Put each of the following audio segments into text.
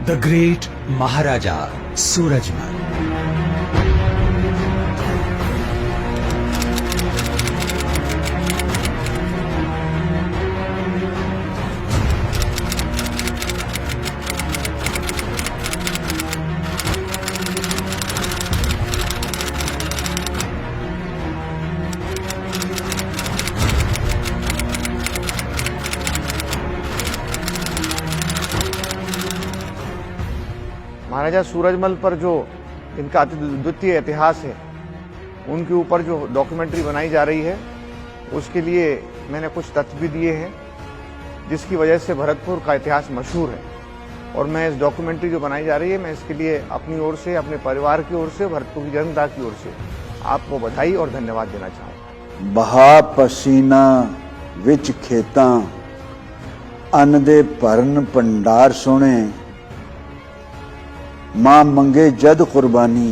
The great महाराजा सूरजमल। महाराजा सूरजमल पर जो इनका अद्वितीय इतिहास है, उनके ऊपर जो डॉक्यूमेंट्री बनाई जा रही है, उसके लिए मैंने कुछ तथ्य भी दिए हैं, जिसकी वजह से भरतपुर का इतिहास मशहूर है। और मैं इस डॉक्यूमेंट्री जो बनाई जा रही है, मैं इसके लिए अपनी ओर से, अपने परिवार की ओर से, भरतपुर की जनता की ओर से आपको बधाई और धन्यवाद देना चाहूँगा। बहा पसीना विच खेतां अन्न दे भरन भंडार सोने, मां मंगे जद कुर्बानी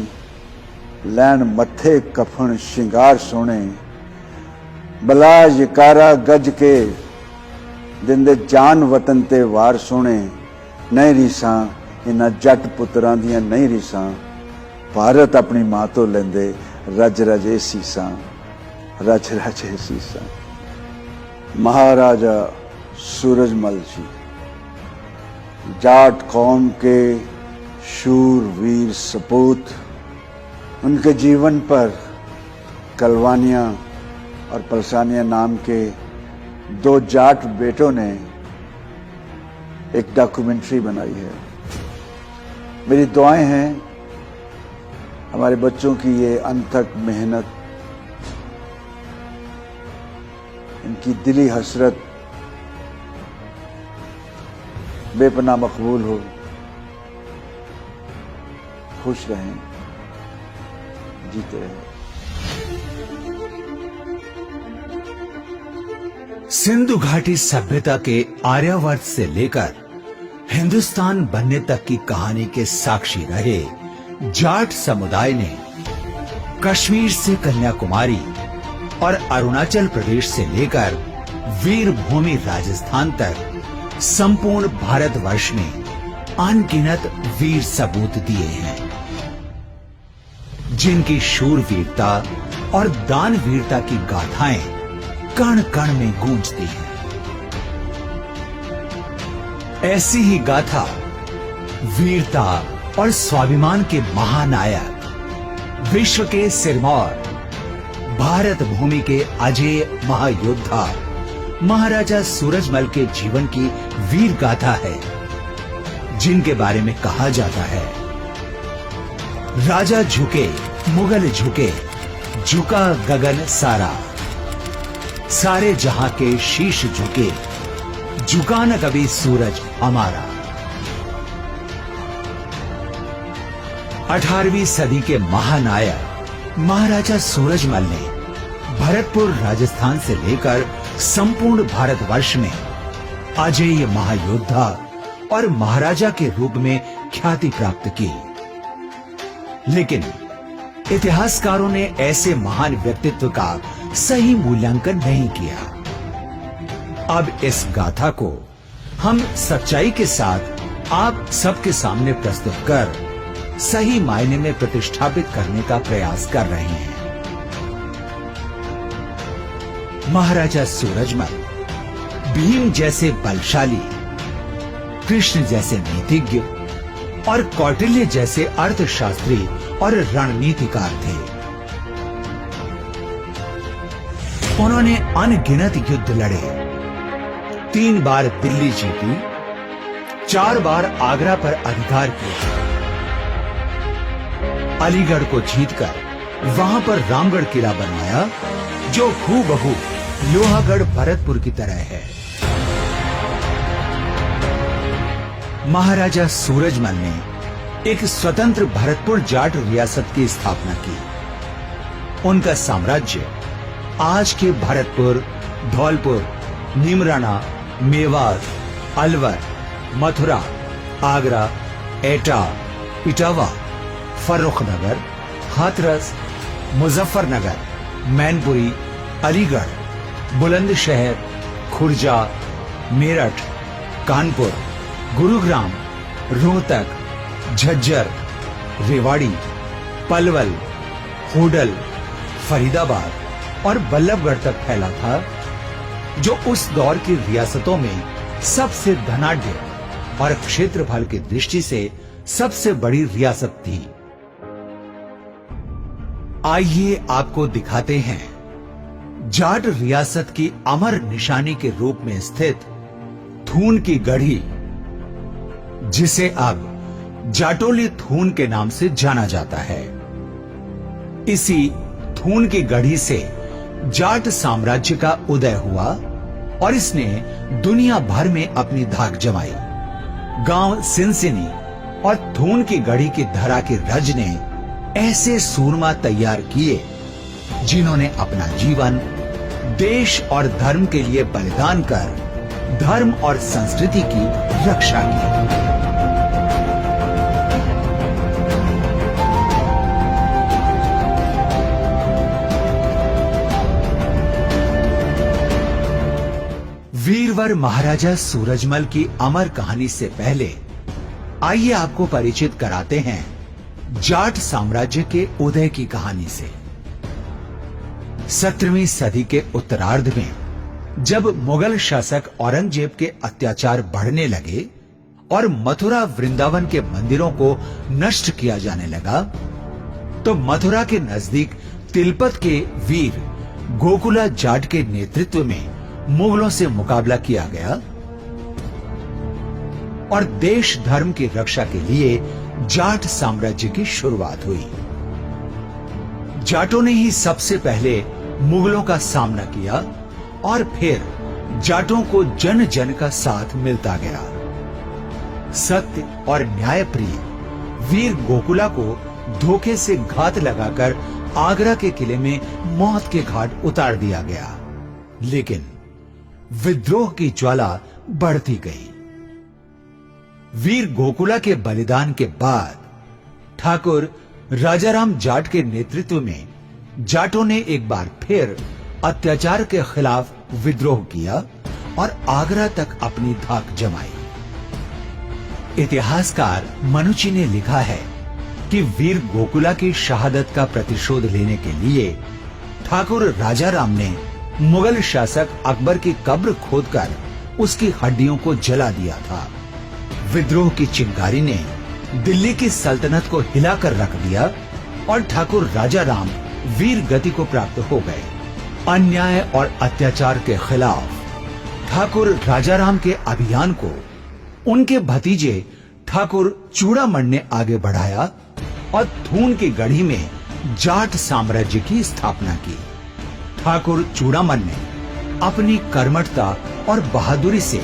लैन मथे कफन शिंगार सोने, बला यकारा गज के दिंदे जान वतन ते वार सोने, नहीं रीसां इन्हां जट पुत्रां दियां नहीं रीसां, भारत अपनी मां तो लेंदे रज रज ए सीसां, रज रज ए सीसां। महाराजा सूरजमल जी जाट कौम के शूरवीर सपूत, उनके जीवन पर कलवानियां और पलसानियां नाम के दो जाट बेटों ने एक डॉक्यूमेंट्री बनाई है। मेरी दुआएं हैं हमारे बच्चों की ये अनथक मेहनत, इनकी दिली हसरत बेपनाह मकबूल हो। खुश रहें, जीते रहें। सिंधु घाटी सभ्यता के आर्यावर्त से लेकर हिंदुस्तान बनने तक की कहानी के साक्षी रहे जाट समुदाय ने कश्मीर से कन्याकुमारी और अरुणाचल प्रदेश से लेकर वीरभूमि राजस्थान तक संपूर्ण भारतवर्ष में अनगिनत वीर सबूत दिए हैं, जिनकी शूरवीरता और दानवीरता की गाथाएं कण कण में गूंजती हैं। ऐसी ही गाथा वीरता और स्वाभिमान के महानायक, विश्व के सिरमौर, भारत भूमि के अजय महायोद्धा महाराजा सूरजमल के जीवन की वीर गाथा है, जिनके बारे में कहा जाता है, राजा झुके मुगल झुके, झुका गगन सारा, सारे जहां के शीश झुके, झुका न कभी सूरज हमारा। 18वीं सदी के महानायक महाराजा सूरजमल ने भरतपुर राजस्थान से लेकर संपूर्ण भारतवर्ष में अजेय महायोद्धा और महाराजा के रूप में ख्याति प्राप्त की। लेकिन इतिहासकारों ने ऐसे महान व्यक्तित्व का सही मूल्यांकन नहीं किया। अब इस गाथा को हम सच्चाई के साथ आप सबके सामने प्रस्तुत कर सही मायने में प्रतिष्ठापित करने का प्रयास कर रहे हैं। महाराजा सूरजमल भीम जैसे बलशाली, कृष्ण जैसे नीतिज्ञ और कौटिल्य जैसे अर्थशास्त्री और रणनीतिकार थे। उन्होंने अनगिनत युद्ध लड़े, 3 बार दिल्ली जीती, 4 बार आगरा पर अधिकार किया, अलीगढ़ को जीतकर वहां पर रामगढ़ किला बनवाया, जो हूबहू लोहागढ़ भरतपुर की तरह है। महाराजा सूरजमल ने एक स्वतंत्र भरतपुर जाट रियासत की स्थापना की। उनका साम्राज्य आज के भरतपुर, धौलपुर, नीमराना, मेवात, अलवर, मथुरा, आगरा, एटा, इटावा, फर्रुखनगर, हाथरस, मुजफ्फरनगर, मैनपुरी, अलीगढ़, बुलंदशहर, खुर्जा, मेरठ, कानपुर, गुरुग्राम, रोहतक, झज्जर, रेवाड़ी, पलवल, होडल, फरीदाबाद और बल्लभगढ़ तक फैला था, जो उस दौर की रियासतों में सबसे धनाढ्य और क्षेत्रफल की दृष्टि से सबसे बड़ी रियासत थी। आइए आपको दिखाते हैं जाट रियासत की अमर निशानी के रूप में स्थित थून की गढ़ी, जिसे अब जाटोली थून के नाम से जाना जाता है। इसी थून की गढ़ी से जाट साम्राज्य का उदय हुआ और इसने दुनिया भर में अपनी धाक जमाई। गांव सिनसिनी और थून की गढ़ी की धरा के रज ने ऐसे सूरमा तैयार किए जिन्होंने अपना जीवन देश और धर्म के लिए बलिदान कर धर्म और संस्कृति की रक्षा की। वीरवर महाराजा सूरजमल की अमर कहानी से पहले आइए आपको परिचित कराते हैं जाट साम्राज्य के उदय की कहानी से। 17वीं सदी के उत्तरार्ध में जब मुगल शासक औरंगजेब के अत्याचार बढ़ने लगे और मथुरा वृंदावन के मंदिरों को नष्ट किया जाने लगा, तो मथुरा के नजदीक तिलपत के वीर गोकुला जाट के नेतृत्व में मुगलों से मुकाबला किया गया और देश धर्म की रक्षा के लिए जाट साम्राज्य की शुरुआत हुई। जाटों ने ही सबसे पहले मुगलों का सामना किया और फिर जाटों को जन जन का साथ मिलता गया। सत्य और न्याय प्रिय वीर गोकुला को धोखे से घात लगाकर आगरा के किले में मौत के घाट उतार दिया गया, लेकिन विद्रोह की ज्वाला बढ़ती गई। वीर गोकुला के बलिदान के बाद ठाकुर राजाराम जाट के नेतृत्व में जाटों ने एक बार फिर अत्याचार के खिलाफ विद्रोह किया और आगरा तक अपनी धाक जमाई। इतिहासकार मनुची ने लिखा है कि वीर गोकुला की शहादत का प्रतिशोध लेने के लिए ठाकुर राजाराम ने मुगल शासक अकबर की कब्र खोदकर उसकी हड्डियों को जला दिया था। विद्रोह की चिंगारी ने दिल्ली की सल्तनत को हिलाकर रख दिया और ठाकुर राजाराम वीर गति को प्राप्त हो गए। अन्याय और अत्याचार के खिलाफ ठाकुर राजाराम के अभियान को उनके भतीजे ठाकुर चूड़ामण ने आगे बढ़ाया और थून की गढ़ी में जाट साम्राज्य की स्थापना की। ठाकुर चूड़ामण ने अपनी कर्मठता और बहादुरी से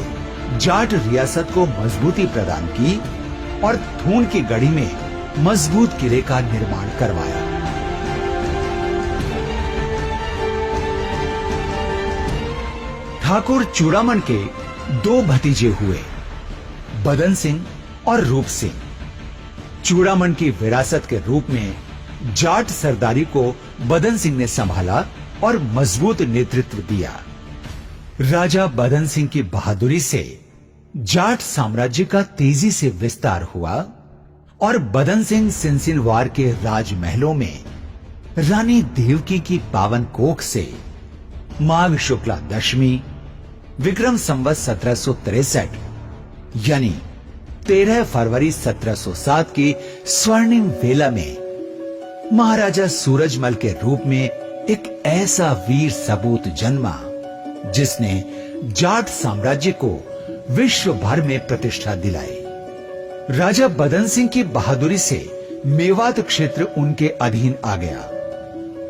जाट रियासत को मजबूती प्रदान की और थून की गढ़ी में मजबूत किले का निर्माण करवाया। ठाकुर चूड़ामण के दो भतीजे हुए, बदन सिंह और रूप सिंह। चूड़ामण की विरासत के रूप में जाट सरदारी को बदन सिंह ने संभाला और मजबूत नेतृत्व दिया। राजा बदन सिंह की बहादुरी से जाट साम्राज्य का तेजी से विस्तार हुआ और बदन सिंह सिनसिनवार के राजमहलों में रानी देवकी की पावन कोख से माघ शुक्ला दशमी विक्रम संवत 1763 यानी 13 फरवरी 1707 की स्वर्णिम वेला में महाराजा सूरजमल के रूप में एक ऐसा वीर सपूत जन्मा जिसने जाट साम्राज्य को विश्व भर में प्रतिष्ठा दिलाई। राजा बदन सिंह की बहादुरी से मेवात क्षेत्र उनके अधीन आ गया।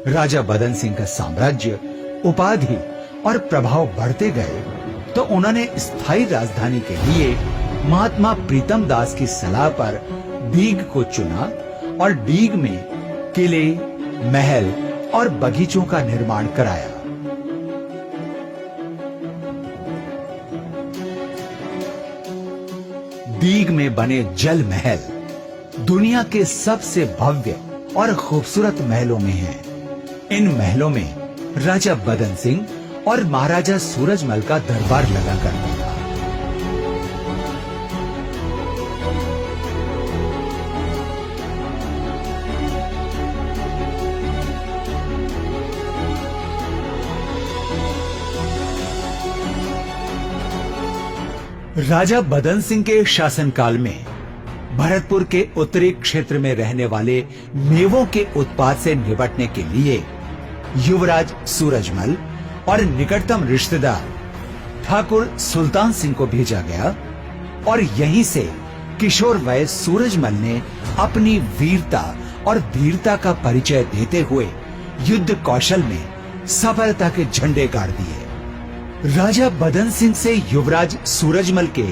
राजा बदन सिंह का साम्राज्य, उपाधि और प्रभाव बढ़ते गए तो उन्होंने स्थायी राजधानी के लिए महात्मा प्रीतम दास की सलाह पर डीग को चुना और डीग में किले, महल और बगीचों का निर्माण कराया। डीग में बने जल महल दुनिया के सबसे भव्य और खूबसूरत महलों में हैं। इन महलों में राजा बदन सिंह और महाराजा सूरजमल का दरबार लगा करता था। राजा बदन सिंह के शासनकाल में भरतपुर के उत्तरी क्षेत्र में रहने वाले मेवों के उत्पाद से निपटने के लिए युवराज सूरजमल और निकटतम रिश्तेदार ठाकुर सुल्तान सिंह को भेजा गया और यहीं से किशोर वय सूरजमल ने अपनी वीरता और धीरता का परिचय देते हुए युद्ध कौशल में सफलता के झंडे गाड़ दिए। राजा बदन सिंह से युवराज सूरजमल के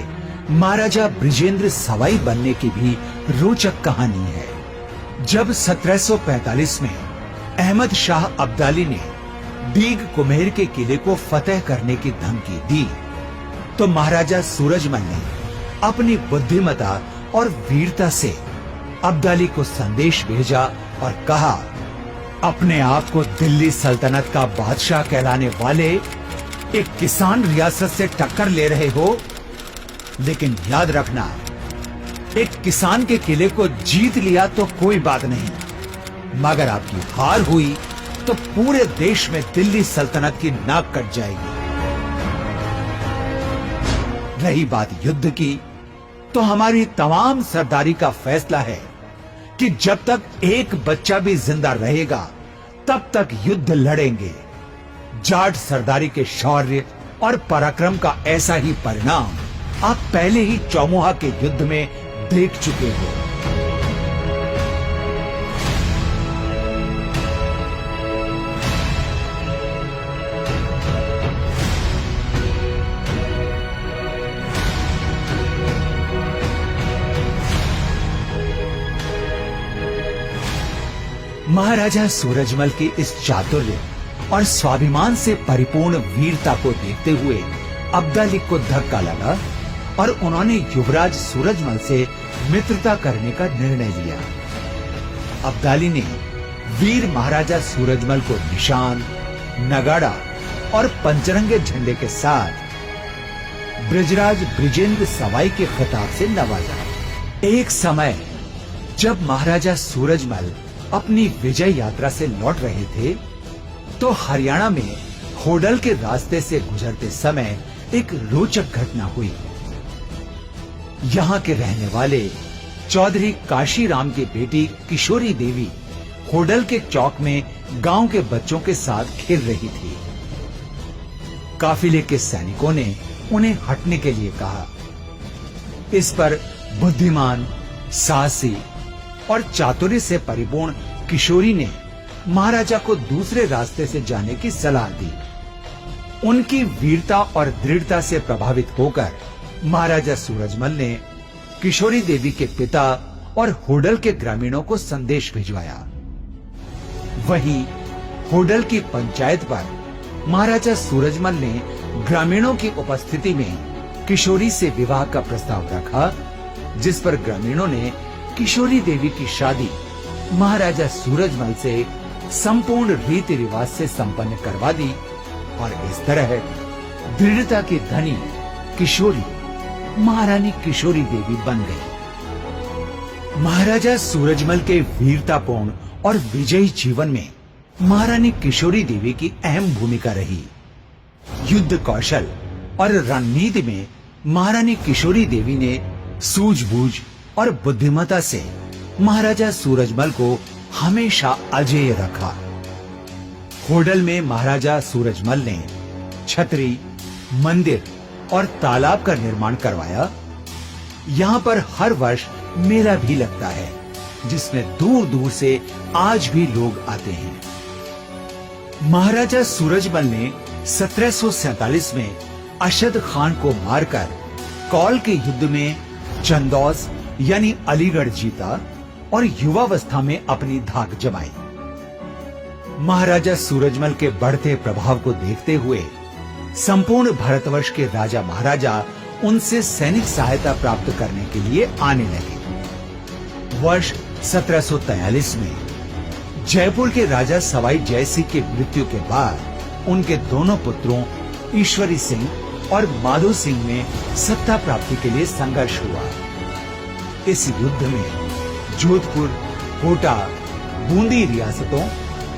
महाराजा ब्रिजेंद्र सवाई बनने की भी रोचक कहानी है। जब 1745 में अहमद शाह अब्दाली ने दीग कुम्हेर के किले को फतेह करने की धमकी दी, तो महाराजा सूरजमल ने अपनी बुद्धिमता और वीरता से अब्दाली को संदेश भेजा और कहा, अपने आप को दिल्ली सल्तनत का बादशाह कहलाने वाले एक किसान रियासत से टक्कर ले रहे हो, लेकिन याद रखना, एक किसान के किले को जीत लिया तो कोई बात नहीं, मगर आपकी हार हुई तो पूरे देश में दिल्ली सल्तनत की नाक कट जाएगी। रही बात युद्ध की, तो हमारी तमाम सरदारी का फैसला है कि जब तक एक बच्चा भी जिंदा रहेगा तब तक युद्ध लड़ेंगे। जाट सरदारी के शौर्य और पराक्रम का ऐसा ही परिणाम आप पहले ही चौमुहा के युद्ध में देख चुके हो। महाराजा सूरजमल की इस चातुर्य और स्वाभिमान से परिपूर्ण वीरता को देखते हुए अब्दाली को धक्का लगा और उन्होंने युवराज सूरजमल से मित्रता करने का निर्णय लिया। अब्दाली ने वीर महाराजा सूरजमल को निशान, नगाड़ा और पंचरंगे झंडे के साथ ब्रिजराज ब्रिजेंद्र सवाई के खिताब से नवाजा। एक समय जब महाराजा सूरजमल अपनी विजय यात्रा से लौट रहे थे, तो हरियाणा में होडल के रास्ते से गुजरते समय एक रोचक घटना हुई। यहाँ के रहने वाले चौधरी काशीराम की बेटी किशोरी देवी होडल के चौक में गांव के बच्चों के साथ खेल रही थी। काफिले के सैनिकों ने उन्हें हटने के लिए कहा। इस पर बुद्धिमान, साहसी और चातुर्य से परिपूर्ण किशोरी ने महाराजा को दूसरे रास्ते से जाने की सलाह दी। उनकी वीरता और दृढ़ता से प्रभावित होकर महाराजा सूरजमल ने किशोरी देवी के पिता और होडल के ग्रामीणों को संदेश भिजवाया। वहीं होडल की पंचायत पर महाराजा सूरजमल ने ग्रामीणों की उपस्थिति में किशोरी से विवाह का प्रस्ताव रखा, जिस पर ग्रामीणों ने किशोरी देवी की शादी महाराजा सूरजमल से संपूर्ण रीति रिवाज से संपन्न करवा दी और इस तरह दृढ़ता की धनी किशोरी महारानी किशोरी देवी बन गई। महाराजा सूरजमल के वीरतापूर्ण और विजयी जीवन में महारानी किशोरी देवी की अहम भूमिका रही। युद्ध कौशल और रणनीति में महारानी किशोरी देवी ने सूझबूझ और बुद्धिमत्ता से महाराजा सूरजमल को हमेशा अजेय रखा। होडल में महाराजा सूरजमल ने छतरी, मंदिर और तालाब का निर्माण करवाया। यहाँ पर हर वर्ष मेला भी लगता है, जिसमें दूर दूर से आज भी लोग आते हैं। महाराजा सूरजमल ने 1747 में अशद खान को मारकर कौल के युद्ध में चंदौस यानी अलीगढ़ जीता और युवावस्था में अपनी धाक जमाई। महाराजा सूरजमल के बढ़ते प्रभाव को देखते हुए संपूर्ण भारतवर्ष के राजा महाराजा उनसे सैनिक सहायता प्राप्त करने के लिए आने लगे। वर्ष 1743 में जयपुर के राजा सवाई जयसिंह की मृत्यु के बाद उनके दोनों पुत्रों ईश्वरी सिंह और माधो सिंह में सत्ता प्राप्ति के लिए संघर्ष हुआ। इस युद्ध में जोधपुर, कोटा, बूंदी रियासतों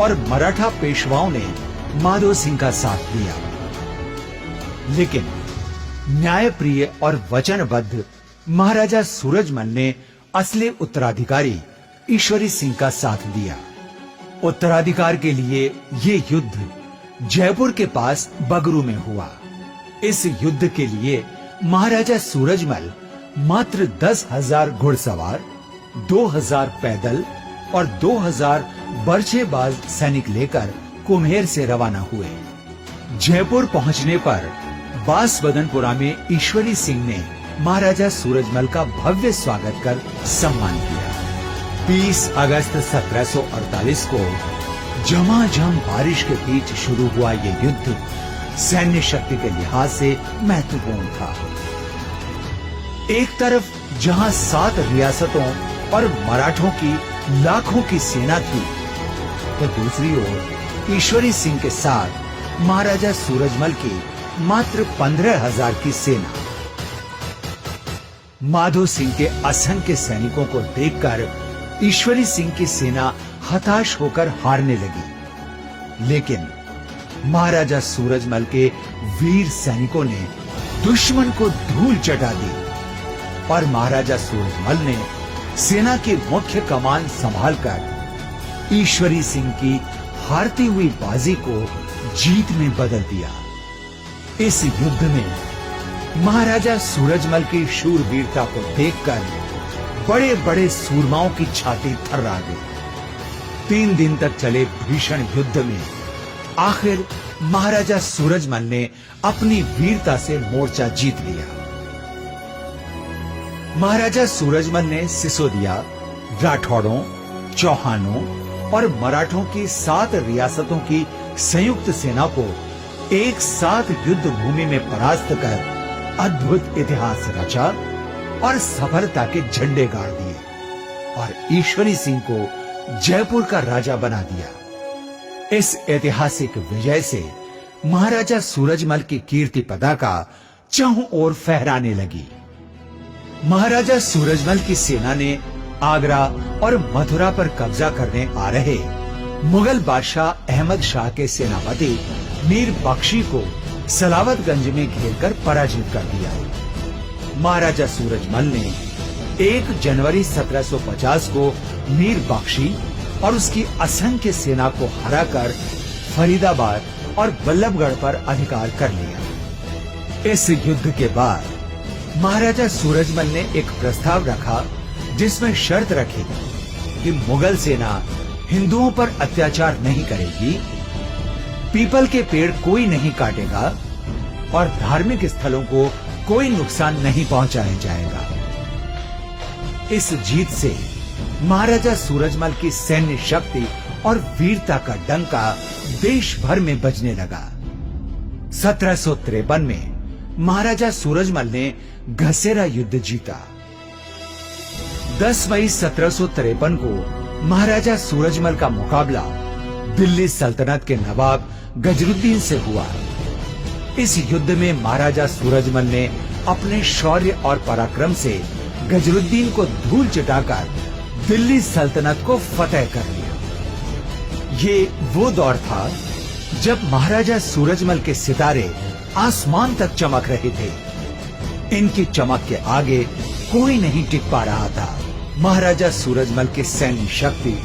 और मराठा पेशवाओं ने माधो सिंह का साथ दिया, लेकिन न्यायप्रिय और वचनबद्ध महाराजा सूरजमल ने असली उत्तराधिकारी ईश्वरी सिंह का साथ दिया। उत्तराधिकार के लिए ये युद्ध जयपुर के पास बगरू में हुआ। इस युद्ध के लिए महाराजा सूरजमल मात्र 10,000 घुड़सवार, 2,000 पैदल और 2,000 बर्छेबाज सैनिक लेकर कुम्हेर से रवाना हुए। जयपुर पहुंचने पर बांसबदनपुरा में ईश्वरी सिंह ने महाराजा सूरजमल का भव्य स्वागत कर सम्मान किया। 20 अगस्त 1748 को झमाझम बारिश के बीच शुरू हुआ ये युद्ध सैन्य शक्ति के लिहाज से महत्वपूर्ण था। एक तरफ जहां 7 रियासतों और मराठों की लाखों की सेना थी, तो दूसरी ओर ईश्वरी सिंह के साथ महाराजा सूरजमल की मात्र 15,000 की सेना। माधो सिंह के असंख्य सैनिकों को देखकर ईश्वरी सिंह की सेना हताश होकर हारने लगी, लेकिन महाराजा सूरजमल के वीर सैनिकों ने दुश्मन को धूल चटा दी और महाराजा सूरजमल ने सेना की मुख्य कमान संभालकर ईश्वरी सिंह की हारती हुई बाजी को जीत में बदल दिया। इस युद्ध में महाराजा सूरजमल की शूरवीरता को देखकर बड़े बड़े सूरमाओं की छाती थर्रा गई। 3 दिन तक चले भीषण युद्ध में आखिर महाराजा सूरजमल ने अपनी वीरता से मोर्चा जीत लिया। महाराजा सूरजमल ने सिसोदिया, राठौड़ों, चौहानों और मराठों की 7 रियासतों की संयुक्त सेना को एक साथ युद्ध भूमि में परास्त कर अद्भुत इतिहास रचा और सफलता के झंडे गाड़ दिए और ईश्वरी सिंह को जयपुर का राजा बना दिया। इस ऐतिहासिक विजय से महाराजा सूरजमल की कीर्ति पताका चारों ओर फहराने लगी। महाराजा सूरजमल की सेना ने आगरा और मथुरा पर कब्जा करने आ रहे मुगल बादशाह अहमद शाह के सेनापति मीर बख्शी को सलावतगंज में घेरकर पराजित कर दिया। महाराजा सूरजमल ने 1 जनवरी 1750 को मीर बख्शी और उसकी असंख्य सेना को हराकर फरीदाबाद और बल्लभगढ़ पर अधिकार कर लिया। इस युद्ध के बाद महाराजा सूरजमल ने एक प्रस्ताव रखा जिसमें शर्त रखी कि मुगल सेना हिंदुओं पर अत्याचार नहीं करेगी, पीपल के पेड़ कोई नहीं काटेगा और धार्मिक स्थलों को कोई नुकसान नहीं पहुंचाया जाएगा। इस जीत से महाराजा सूरजमल की सैन्य शक्ति और वीरता का डंका देश भर में बजने लगा। 1753 में महाराजा सूरजमल ने घसेरा युद्ध जीता। 10 मई 1753 को महाराजा सूरजमल का मुकाबला दिल्ली सल्तनत के नवाब गजरुद्दीन से हुआ। इस युद्ध में महाराजा सूरजमल ने अपने शौर्य और पराक्रम से गजरुद्दीन को धूल चटाकर दिल्ली सल्तनत को फतेह कर लिया। ये वो दौर था जब महाराजा सूरजमल के सितारे आसमान तक चमक रहे थे। इनकी चमक के आगे कोई नहीं टिक पा रहा था। महाराजा सूरजमल की सैन्य शक्ति,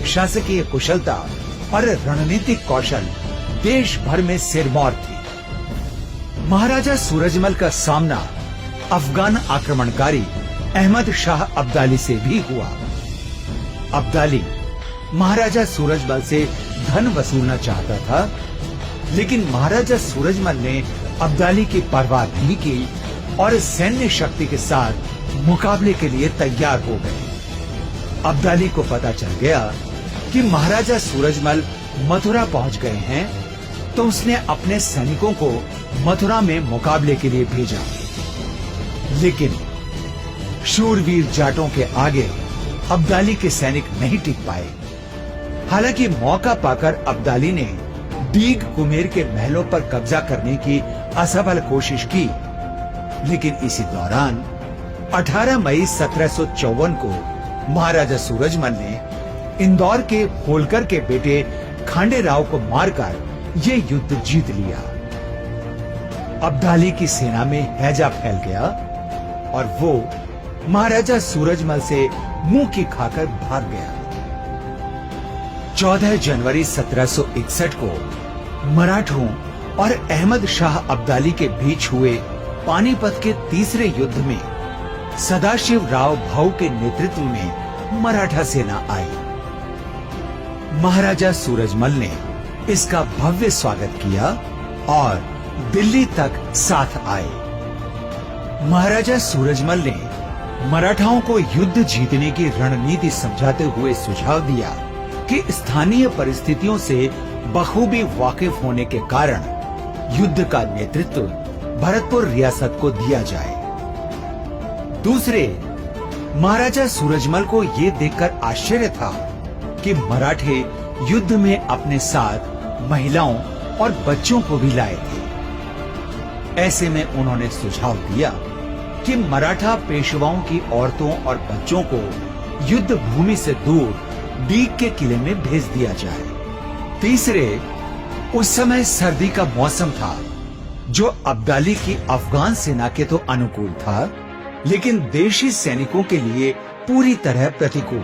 शासकीय कुशलता और रणनीतिक कौशल देश भर में सिरमौर थी। महाराजा सूरजमल का सामना अफगान आक्रमणकारी अहमद शाह अब्दाली से भी हुआ। अब्दाली महाराजा सूरजमल से धन वसूलना चाहता था, लेकिन महाराजा सूरजमल ने अब्दाली की परवाह नहीं की और सैन्य शक्ति के साथ मुकाबले के लिए तैयार हो गए। अब्दाली को पता चल गया कि महाराजा सूरजमल मथुरा पहुंच गए हैं, तो उसने अपने सैनिकों को मथुरा में मुकाबले के लिए भेजा। लेकिन शूरवीर जाटों के आगे अब्दाली के सैनिक नहीं टिक पाए। हालांकि मौका पाकर अब्दाली ने डीग कुम्हेर के महलों पर कब्जा करने की असफल कोशिश की, लेकिन इसी दौरान 18 मई 1754 को महाराजा सूरजमल ने इंदौर के होलकर के बेटे खांडे राव को मारकर ये युद्ध जीत लिया। अब्दाली की सेना में हैजा फैल गया और वो महाराजा सूरजमल से मुंह की खाकर भाग गया। 14 जनवरी 1761 को मराठों और अहमद शाह अब्दाली के बीच हुए पानीपत के तीसरे युद्ध में सदाशिव राव भाऊ के नेतृत्व में मराठा सेना आई। महाराजा सूरजमल ने इसका भव्य स्वागत किया और दिल्ली तक साथ आए। महाराजा सूरजमल ने मराठाओं को युद्ध जीतने की रणनीति समझाते हुए सुझाव दिया कि स्थानीय परिस्थितियों से बखूबी वाकिफ होने के कारण युद्ध का नेतृत्व भरतपुर रियासत को दिया जाए। दूसरे, महाराजा सूरजमल को ये देखकर आश्चर्य था कि मराठे युद्ध में अपने साथ महिलाओं और बच्चों को भी लाए थे। ऐसे में उन्होंने सुझाव दिया कि मराठा पेशवाओं की औरतों और बच्चों को युद्ध भूमि से दूर डीग के किले में भेज दिया जाए। तीसरे, उस समय सर्दी का मौसम था जो अब्दाली की अफगान सेना के तो अनुकूल था, लेकिन देशी सैनिकों के लिए पूरी तरह प्रतिकूल।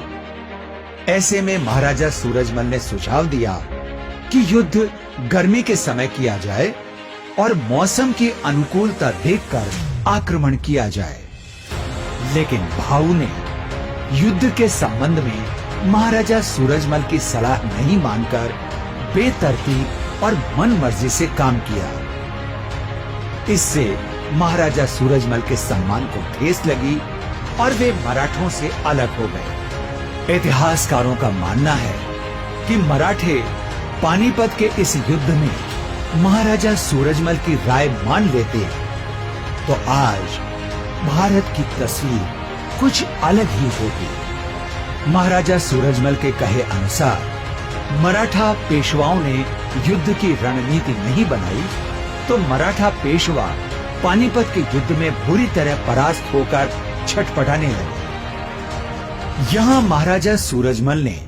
ऐसे में महाराजा सूरजमल ने सुझाव दिया कि युद्ध गर्मी के समय किया जाए और मौसम की अनुकूलता देखकर आक्रमण किया जाए। लेकिन भाऊ ने युद्ध के संबंध में महाराजा सूरजमल की सलाह नहीं मानकर बेतरतीब और मनमर्जी से काम किया। इससे महाराजा सूरजमल के सम्मान को ठेस लगी और वे मराठों से अलग हो गए। इतिहासकारों का मानना है कि मराठे पानीपत के इस युद्ध में महाराजा सूरजमल की राय मान लेते तो आज भारत की तस्वीर कुछ अलग ही होती। महाराजा सूरजमल के कहे अनुसार मराठा पेशवाओं ने युद्ध की रणनीति नहीं बनाई तो मराठा पेशवा पानीपत के युद्ध में बुरी तरह परास्त होकर छटपटाने लगे। यहाँ महाराजा सूरजमल ने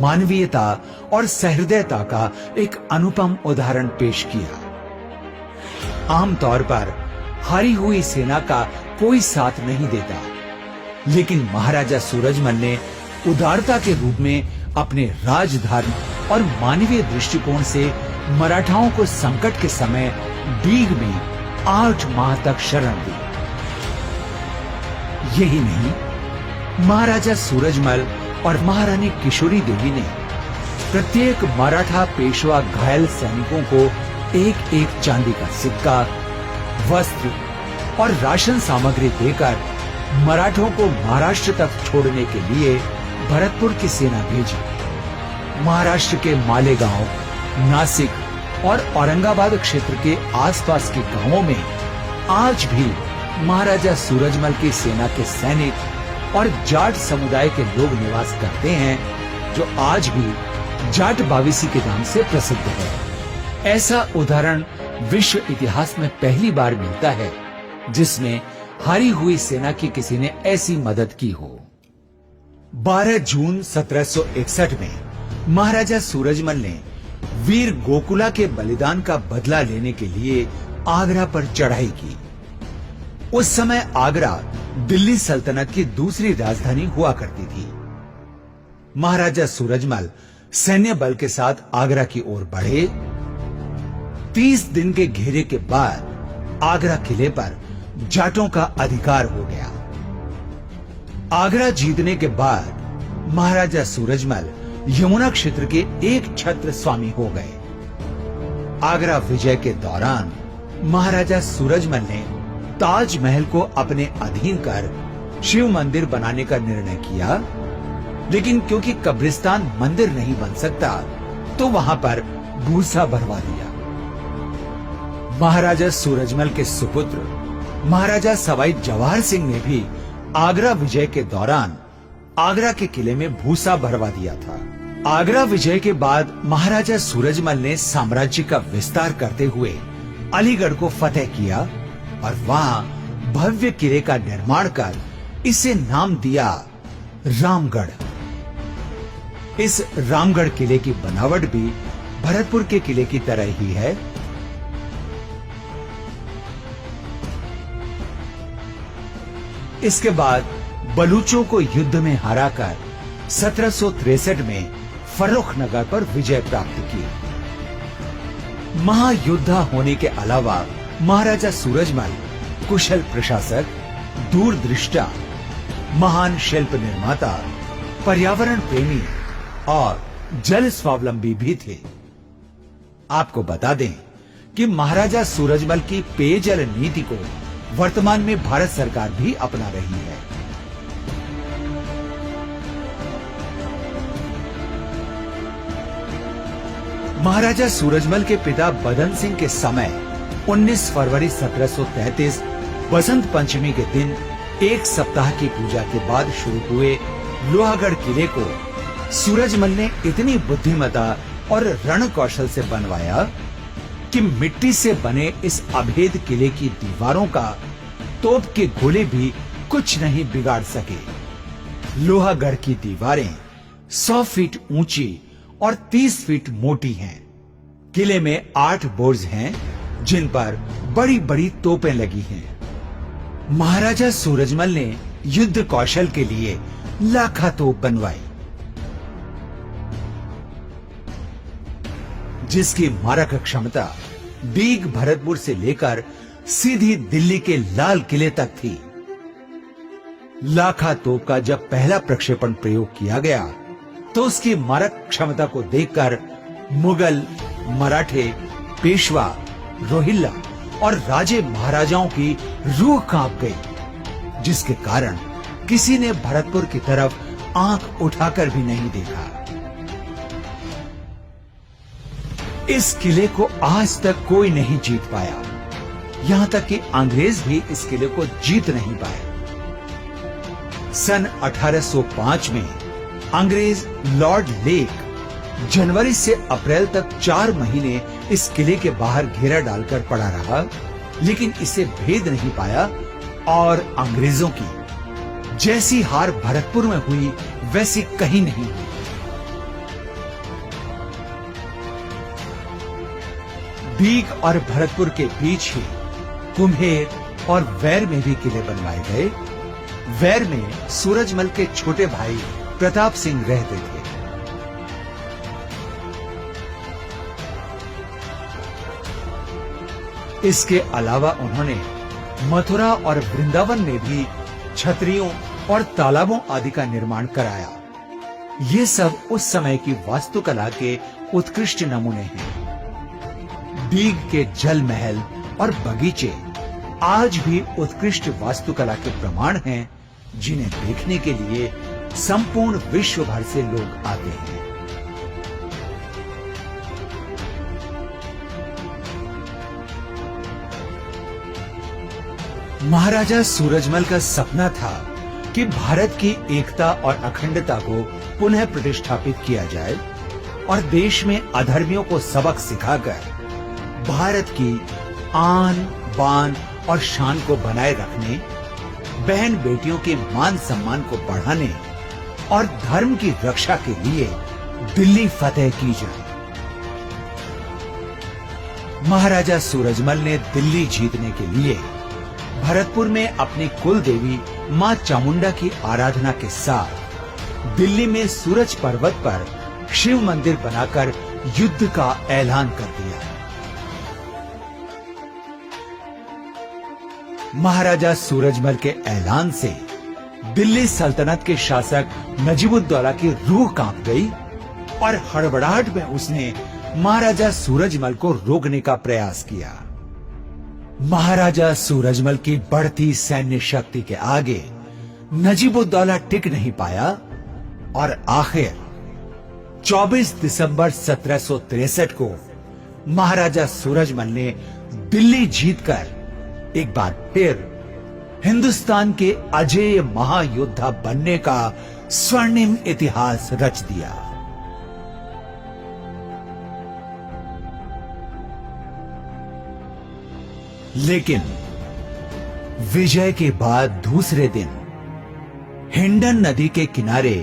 मानवीयता और सहृदयता का एक अनुपम उदाहरण पेश किया। आमतौर पर हारी हुई सेना का कोई साथ नहीं देता, लेकिन महाराजा सूरजमल ने उदारता के रूप में अपने राजधर्म और मानवीय दृष्टिकोण से मराठाओं को संकट के समय डीग में 8 माह तक शरण दी। यही नहीं, महाराजा सूरजमल और महारानी किशोरी देवी ने प्रत्येक मराठा पेशवा घायल सैनिकों को एक एक चांदी का सिक्का, वस्त्र और राशन सामग्री देकर मराठों को महाराष्ट्र तक छोड़ने के लिए भरतपुर की सेना भेजी। महाराष्ट्र के मालेगांव, नासिक और औरंगाबाद क्षेत्र के आसपास के गांवों में आज भी महाराजा सूरजमल की सेना के सैनिक और जाट समुदाय के लोग निवास करते हैं, जो आज भी जाट बाविसी के नाम से प्रसिद्ध है। ऐसा उदाहरण विश्व इतिहास में पहली बार मिलता है जिसमें हारी हुई सेना की किसी ने ऐसी मदद की हो। 12 जून 1761 में महाराजा सूरजमल ने वीर गोकुला के बलिदान का बदला लेने के लिए आगरा पर चढ़ाई की। उस समय आगरा दिल्ली सल्तनत की दूसरी राजधानी हुआ करती थी। महाराजा सूरजमल सैन्य बल के साथ आगरा की ओर बढ़े। 30 दिन के घेरे के बाद आगरा किले पर जाटों का अधिकार हो गया। आगरा जीतने के बाद महाराजा सूरजमल यमुना क्षेत्र के एक छत्र स्वामी हो गए। आगरा विजय के दौरान महाराजा सूरजमल ने ताजमहल को अपने अधीन कर शिव मंदिर बनाने का निर्णय किया, लेकिन क्योंकि कब्रिस्तान मंदिर नहीं बन सकता तो वहां पर भूसा भरवा दिया। महाराजा सूरजमल के सुपुत्र महाराजा सवाई जवाहर सिंह ने भी आगरा विजय के दौरान आगरा के किले में भूसा भरवा दिया था। आगरा विजय के बाद महाराजा सूरजमल ने साम्राज्य का विस्तार करते हुए अलीगढ़ को फतेह किया और वहां भव्य किले का निर्माण कर इसे नाम दिया रामगढ़। इस रामगढ़ किले की बनावट भी भरतपुर के किले की तरह ही है। इसके बाद बलूचों को युद्ध में हराकर 1763 में फर्रुखनगर पर विजय प्राप्त की। महायोद्धा होने के अलावा महाराजा सूरजमल कुशल प्रशासक, दूरदृष्टा, महान शिल्प निर्माता, पर्यावरण प्रेमी और जल स्वावलंबी भी थे। आपको बता दें कि महाराजा सूरजमल की पेयजल नीति को वर्तमान में भारत सरकार भी अपना रही है। महाराजा सूरजमल के पिता बदन सिंह के समय 19 फरवरी 1733 बसंत पंचमी के दिन एक सप्ताह की पूजा के बाद शुरू हुए लोहागढ़ किले को सूरजमल ने इतनी बुद्धिमता और रण कौशल से बनवाया कि मिट्टी से बने इस अभेद किले की दीवारों का तोप के गोले भी कुछ नहीं बिगाड़ सके। लोहागढ़ की दीवारें 100 फीट ऊंची और 30 फीट मोटी हैं। किले में 8 बुर्ज हैं जिन पर बड़ी बड़ी तोपें लगी हैं। महाराजा सूरजमल ने युद्ध कौशल के लिए लाखा तोप बनवाई, जिसकी मारक क्षमता दीग भरतपुर से लेकर सीधी दिल्ली के लाल किले तक थी। लाखा तोप का जब पहला प्रक्षेपण प्रयोग किया गया तो उसकी मारक क्षमता को देखकर मुगल, मराठे, पेशवा, रोहिल्ला और राजे महाराजाओं की रूह कांप गई, जिसके कारण किसी ने भरतपुर की तरफ आंख उठाकर भी नहीं देखा। इस किले को आज तक कोई नहीं जीत पाया, यहां तक कि अंग्रेज भी इस किले को जीत नहीं पाए। सन 1805 में अंग्रेज लॉर्ड लेक जनवरी से अप्रैल तक 4 महीने इस किले के बाहर घेरा डालकर पड़ा रहा, लेकिन इसे भेद नहीं पाया और अंग्रेजों की जैसी हार भरतपुर में हुई वैसी कहीं नहीं हुई। दीग और भरतपुर के बीच ही कुम्हेर और वैर में भी किले बनवाए गए। वैर में सूरजमल के छोटे भाई प्रताप सिंह रहते थे। इसके अलावा उन्होंने मथुरा और वृंदावन में भी छतरियों और तालाबों आदि का निर्माण कराया। ये सब उस समय की वास्तुकला के उत्कृष्ट नमूने हैं। दीग के जल महल और बगीचे आज भी उत्कृष्ट वास्तुकला के प्रमाण हैं, जिन्हें देखने के लिए संपूर्ण विश्व भर से लोग आते हैं। महाराजा सूरजमल का सपना था कि भारत की एकता और अखंडता को पुनः प्रतिष्ठापित किया जाए और देश में अधर्मियों को सबक सिखाकर भारत की आन, बान और शान को बनाए रखने, बहन बेटियों के मान सम्मान को बढ़ाने और धर्म की रक्षा के लिए दिल्ली फतेह की जाए। महाराजा सूरजमल ने दिल्ली जीतने के लिए भरतपुर में अपनी कुल देवी मां चामुंडा की आराधना के साथ दिल्ली में सूरज पर्वत पर शिव मंदिर बनाकर युद्ध का ऐलान कर दिया। महाराजा सूरजमल के ऐलान से दिल्ली सल्तनत के शासक नजीबुद्दौला की रूह कांप गई और हड़बड़ाहट में उसने महाराजा सूरजमल को रोकने का प्रयास किया। महाराजा सूरजमल की बढ़ती सैन्य शक्ति के आगे नजीबुद्दौला टिक नहीं पाया और आखिर 24 दिसंबर 1763 को महाराजा सूरजमल ने दिल्ली जीतकर एक बार फिर हिंदुस्तान के अजेय महायोद्धा बनने का स्वर्णिम इतिहास रच दिया। लेकिन विजय के बाद दूसरे दिन हिंडन नदी के किनारे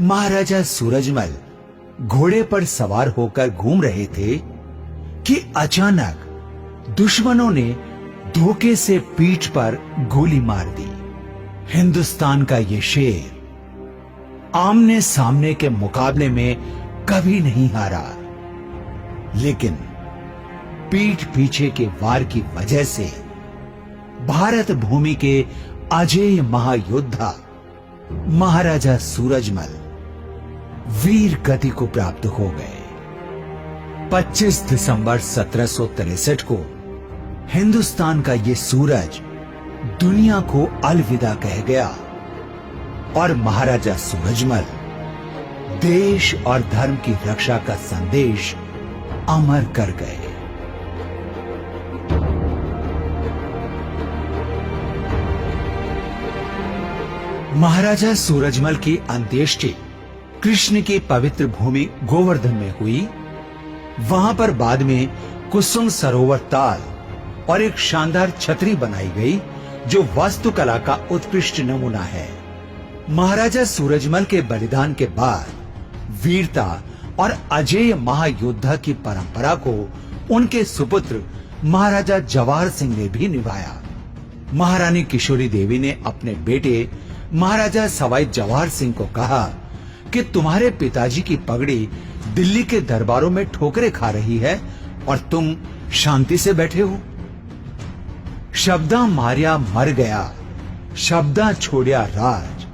महाराजा सूरजमल घोड़े पर सवार होकर घूम रहे थे कि अचानक दुश्मनों ने धोखे से पीठ पर गोली मार दी। हिंदुस्तान का ये शेर आमने सामने के मुकाबले में कभी नहीं हारा, लेकिन पीठ पीछे के वार की वजह से भारत भूमि के अजेय महायोद्धा महाराजा सूरजमल वीर गति को प्राप्त हो गए। 25 दिसंबर 1763 को हिंदुस्तान का ये सूरज दुनिया को अलविदा कह गया और महाराजा सूरजमल देश और धर्म की रक्षा का संदेश अमर कर गए। महाराजा सूरजमल की अंत्येष्टि कृष्ण की पवित्र भूमि गोवर्धन में हुई। वहां पर बाद में कुसुम सरोवर ताल और एक शानदार छतरी बनाई गई जो वास्तुकला का उत्कृष्ट नमूना है। महाराजा सूरजमल के बलिदान के बाद वीरता और अजेय महायोद्धा की परंपरा को उनके सुपुत्र महाराजा जवाहर सिंह ने भी निभाया। महारानी किशोरी देवी ने अपने बेटे महाराजा सवाई जवाहर सिंह को कहा कि तुम्हारे पिताजी की पगड़ी दिल्ली के दरबारों में ठोकरें खा रही है और तुम शांति से बैठे हो। शब्दा मारिया मर गया, शब्दा छोड़िया राज,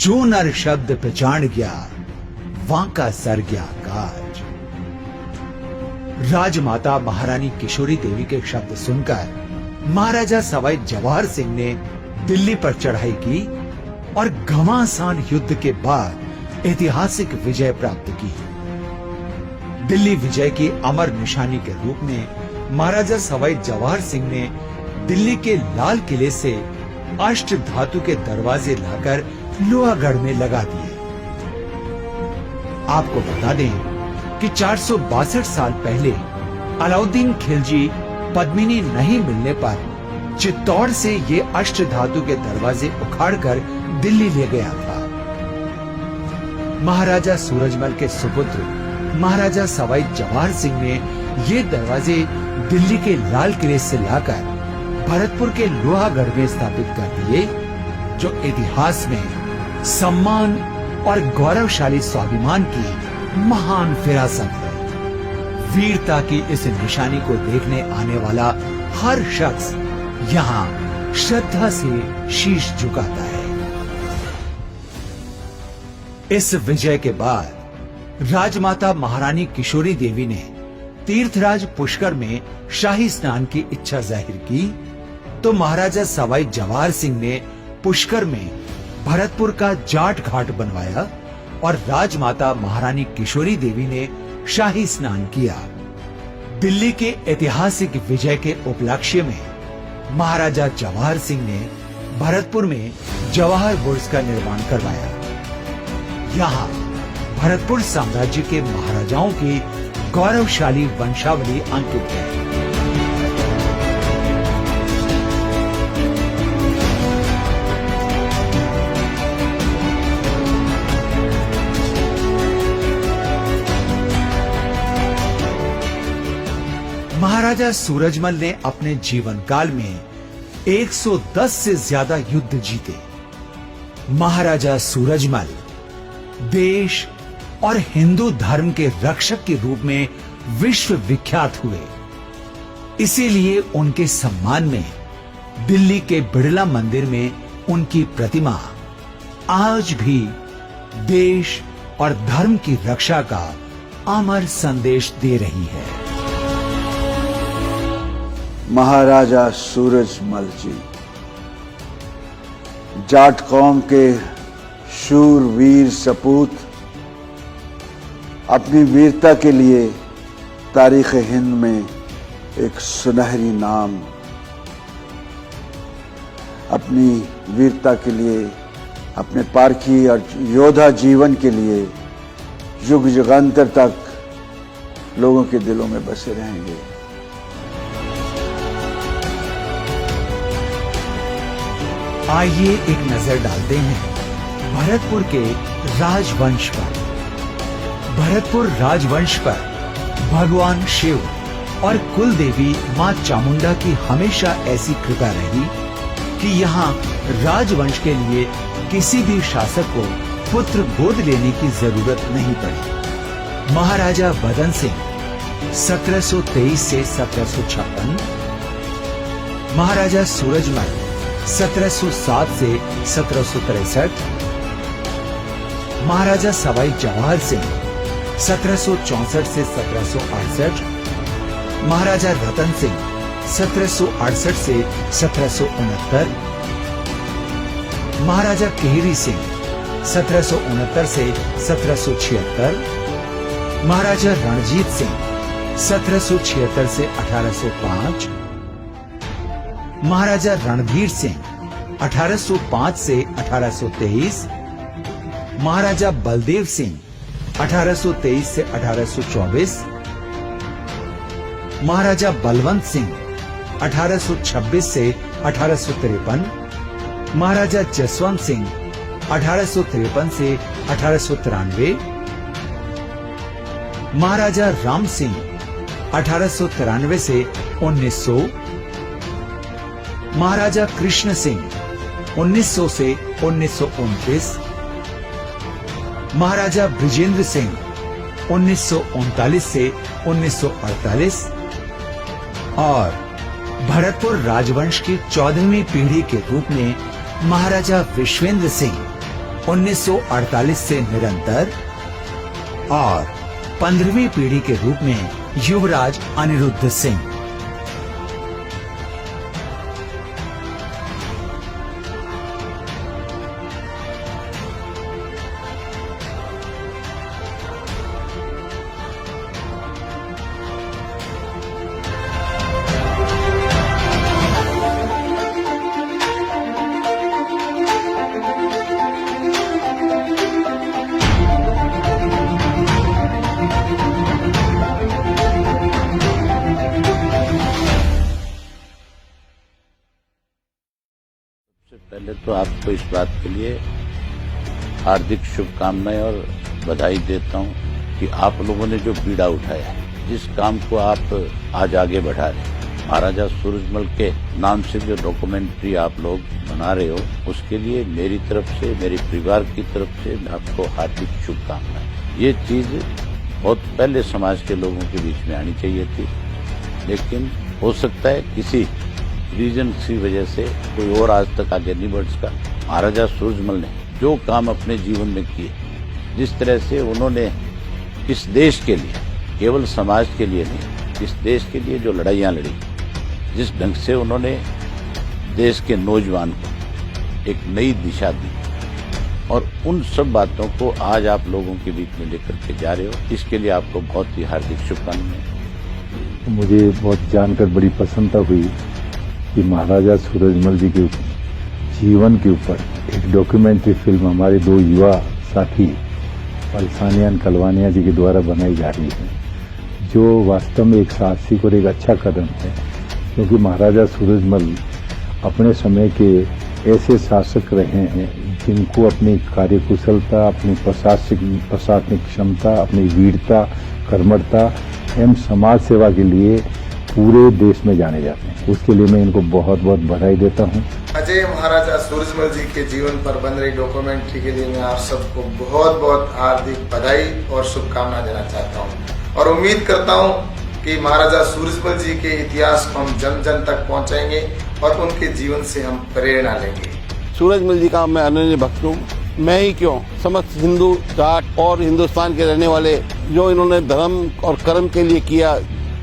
जो नर शब्द पहचान गया वांका सर गया काज। राजमाता महारानी किशोरी देवी के शब्द सुनकर महाराजा सवाई जवाहर सिंह ने दिल्ली पर चढ़ाई की और घमासान युद्ध के बाद ऐतिहासिक विजय प्राप्त की। दिल्ली विजय की अमर निशानी के रूप में महाराजा सवाई जवाहर सिंह ने दिल्ली के लाल किले से अष्ट धातु के दरवाजे लाकर लोहागढ़ में लगा दिए। आपको बता दें कि 462 साल पहले अलाउद्दीन खिलजी पद्मिनी नहीं मिलने पर चित्तौड़ से ये अष्ट धातु के दरवाजे उखाड़कर दिल्ली ले गया था। महाराजा सूरजमल के सुपुत्र महाराजा सवाई जवाहर सिंह ने ये दरवाजे दिल्ली के लाल किले से लाकर भरतपुर के लोहागढ़ में स्थापित कर दिए, जो इतिहास में सम्मान और गौरवशाली स्वाभिमान की महान विरासत है। वीरता की इस निशानी को देखने आने वाला हर शख्स यहाँ श्रद्धा से शीश झुकाता है। इस विजय के बाद राजमाता महारानी किशोरी देवी ने तीर्थराज पुष्कर में शाही स्नान की इच्छा जाहिर की, तो महाराजा सवाई जवाहर सिंह ने पुष्कर में भरतपुर का जाट घाट बनवाया और राजमाता महारानी किशोरी देवी ने शाही स्नान किया। दिल्ली के ऐतिहासिक विजय के उपलक्ष्य में महाराजा जवाहर सिंह ने भरतपुर में जवाहर बुर्ज का निर्माण करवाया। यहाँ भरतपुर साम्राज्य के महाराजाओं की गौरवशाली वंशावली अंकित है। महाराजा सूरजमल ने अपने जीवन काल में 110 से ज्यादा युद्ध जीते। महाराजा सूरजमल देश और हिंदू धर्म के रक्षक के रूप में विश्व विख्यात हुए। इसीलिए उनके सम्मान में दिल्ली के बिड़ला मंदिर में उनकी प्रतिमा आज भी देश और धर्म की रक्षा का अमर संदेश दे रही है। महाराजा सूरजमल जी जाट कौम के शूर वीर सपूत अपनी वीरता के लिए तारीख हिंद में एक सुनहरी नाम, अपनी वीरता के लिए, अपने पारखी और योद्धा जीवन के लिए युग युगांतर तक लोगों के दिलों में बसे रहेंगे। आइए एक नजर डालते हैं भरतपुर के राजवंश पर। भरतपुर राजवंश पर भगवान शिव और कुल देवी मां चामुंडा की हमेशा ऐसी कृपा रही कि यहाँ राजवंश के लिए किसी भी शासक को पुत्र गोद लेने की जरूरत नहीं पड़ी। महाराजा बदन सिंह 1723 से 1756, महाराजा सूरजमल 1707 से 1763, महाराजा सवाई जवाहर सिंह 1764 से 1768, महाराजा रतन सिंह 1768 से 1769, महाराजा केहरी सिंह 1769 से 1776, महाराजा रणजीत सिंह 1776 से 1805, महाराजा रणधीर सिंह 1805 से 1823, महाराजा बलदेव सिंह 1823 से 1824, महाराजा बलवंत सिंह 1826 से 1853, महाराजा जसवंत सिंह 1853 से 1893, महाराजा राम सिंह 1893 से 1900, महाराजा कृष्ण सिंह 1900 से 1929, महाराजा बृजेंद्र सिंह 1939 से 1948 और भरतपुर राजवंश की 14वीं पीढ़ी के रूप में महाराजा विश्वेंद्र सिंह 1948 से निरंतर और 15वीं पीढ़ी के रूप में युवराज अनिरुद्ध सिंह। पहले तो आपको इस बात के लिए हार्दिक शुभकामनाएं और बधाई देता हूं कि आप लोगों ने जो बीड़ा उठाया है, जिस काम को आप आज आगे बढ़ा रहे हैं, महाराजा सूरजमल के नाम से जो डॉक्यूमेंट्री आप लोग बना रहे हो, उसके लिए मेरी तरफ से, मेरे परिवार की तरफ से आपको हार्दिक शुभकामनाएं। ये चीज बहुत पहले समाज के लोगों के बीच में आनी चाहिए थी, लेकिन हो सकता है किसी रीजन की वजह से कोई और आज तक आगे नहीं बढ़ सका। महाराजा सूरजमल ने जो काम अपने जीवन में किए, जिस तरह से उन्होंने इस देश के लिए, केवल समाज के लिए नहीं, इस देश के लिए जो लड़ाइयाँ लड़ी, जिस ढंग से उन्होंने देश के नौजवान को एक नई दिशा दी, और उन सब बातों को आज आप लोगों के बीच में लेकर के जा रहे हो, इसके लिए आपको बहुत ही हार्दिक शुभकामनाएं। मुझे बहुत जानकर बड़ी प्रसन्नता हुई कि महाराजा सूरजमल जी के जीवन के ऊपर एक डॉक्यूमेंट्री फिल्म हमारे दो युवा साथी पलसानिया कलवानिया जी के द्वारा बनाई जा रही है, जो वास्तव में एक साहसिक और एक अच्छा कदम है, क्योंकि महाराजा सूरजमल अपने समय के ऐसे शासक रहे हैं जिनको अपनी कार्यकुशलता, अपनी प्रशासनिक क्षमता, अपनी वीरता, कर्मठता एवं समाज सेवा के लिए पूरे देश में जाने जाते हैं। उसके लिए मैं इनको बहुत बहुत बधाई देता हूँ। अजय महाराजा सूरजमल जी के जीवन पर बन रही डॉक्यूमेंट्री के लिए मैं आप सबको बहुत बहुत हार्दिक बधाई और शुभकामना देना चाहता हूँ, और उम्मीद करता हूँ कि महाराजा सूरजमल जी के इतिहास को हम जन जन तक पहुँचाएंगे और उनके जीवन से हम प्रेरणा लेंगे। सूरजमल जी का मैं अनन्य भक्त हूँ। मैं ही क्यों, समस्त हिंदू जाट और हिंदुस्तान के रहने वाले, जो इन्होंने धर्म और कर्म के लिए किया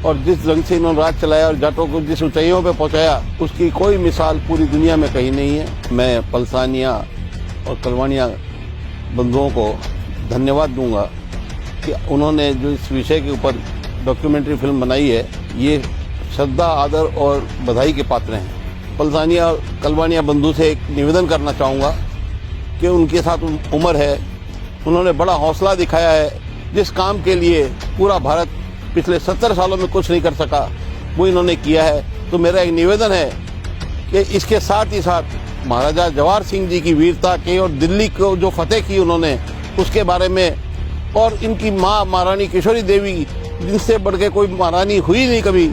और जिस ढंग से इन्होंने राज चलाया और जाटों को जिस ऊंचाइयों पे पहुंचाया, उसकी कोई मिसाल पूरी दुनिया में कहीं नहीं है। मैं पलसानिया और कलवानिया बंधुओं को धन्यवाद दूंगा कि उन्होंने जो इस विषय के ऊपर डॉक्यूमेंट्री फिल्म बनाई है, ये श्रद्धा, आदर और बधाई के पात्र हैं। पलसानिया और कलवानिया बंधु से एक निवेदन करना चाहूँगा कि उनके साथ उम्र है, उन्होंने बड़ा हौसला दिखाया है। जिस काम के लिए पूरा भारत पिछले 70 सालों में कुछ नहीं कर सका, वो इन्होंने किया है। तो मेरा एक निवेदन है कि इसके साथ ही साथ महाराजा जवाहर सिंह जी की वीरता के और दिल्ली को जो फतेह की उन्होंने, उसके बारे में, और इनकी माँ महारानी किशोरी देवी, जिनसे बढ़ के कोई महारानी हुई नहीं कभी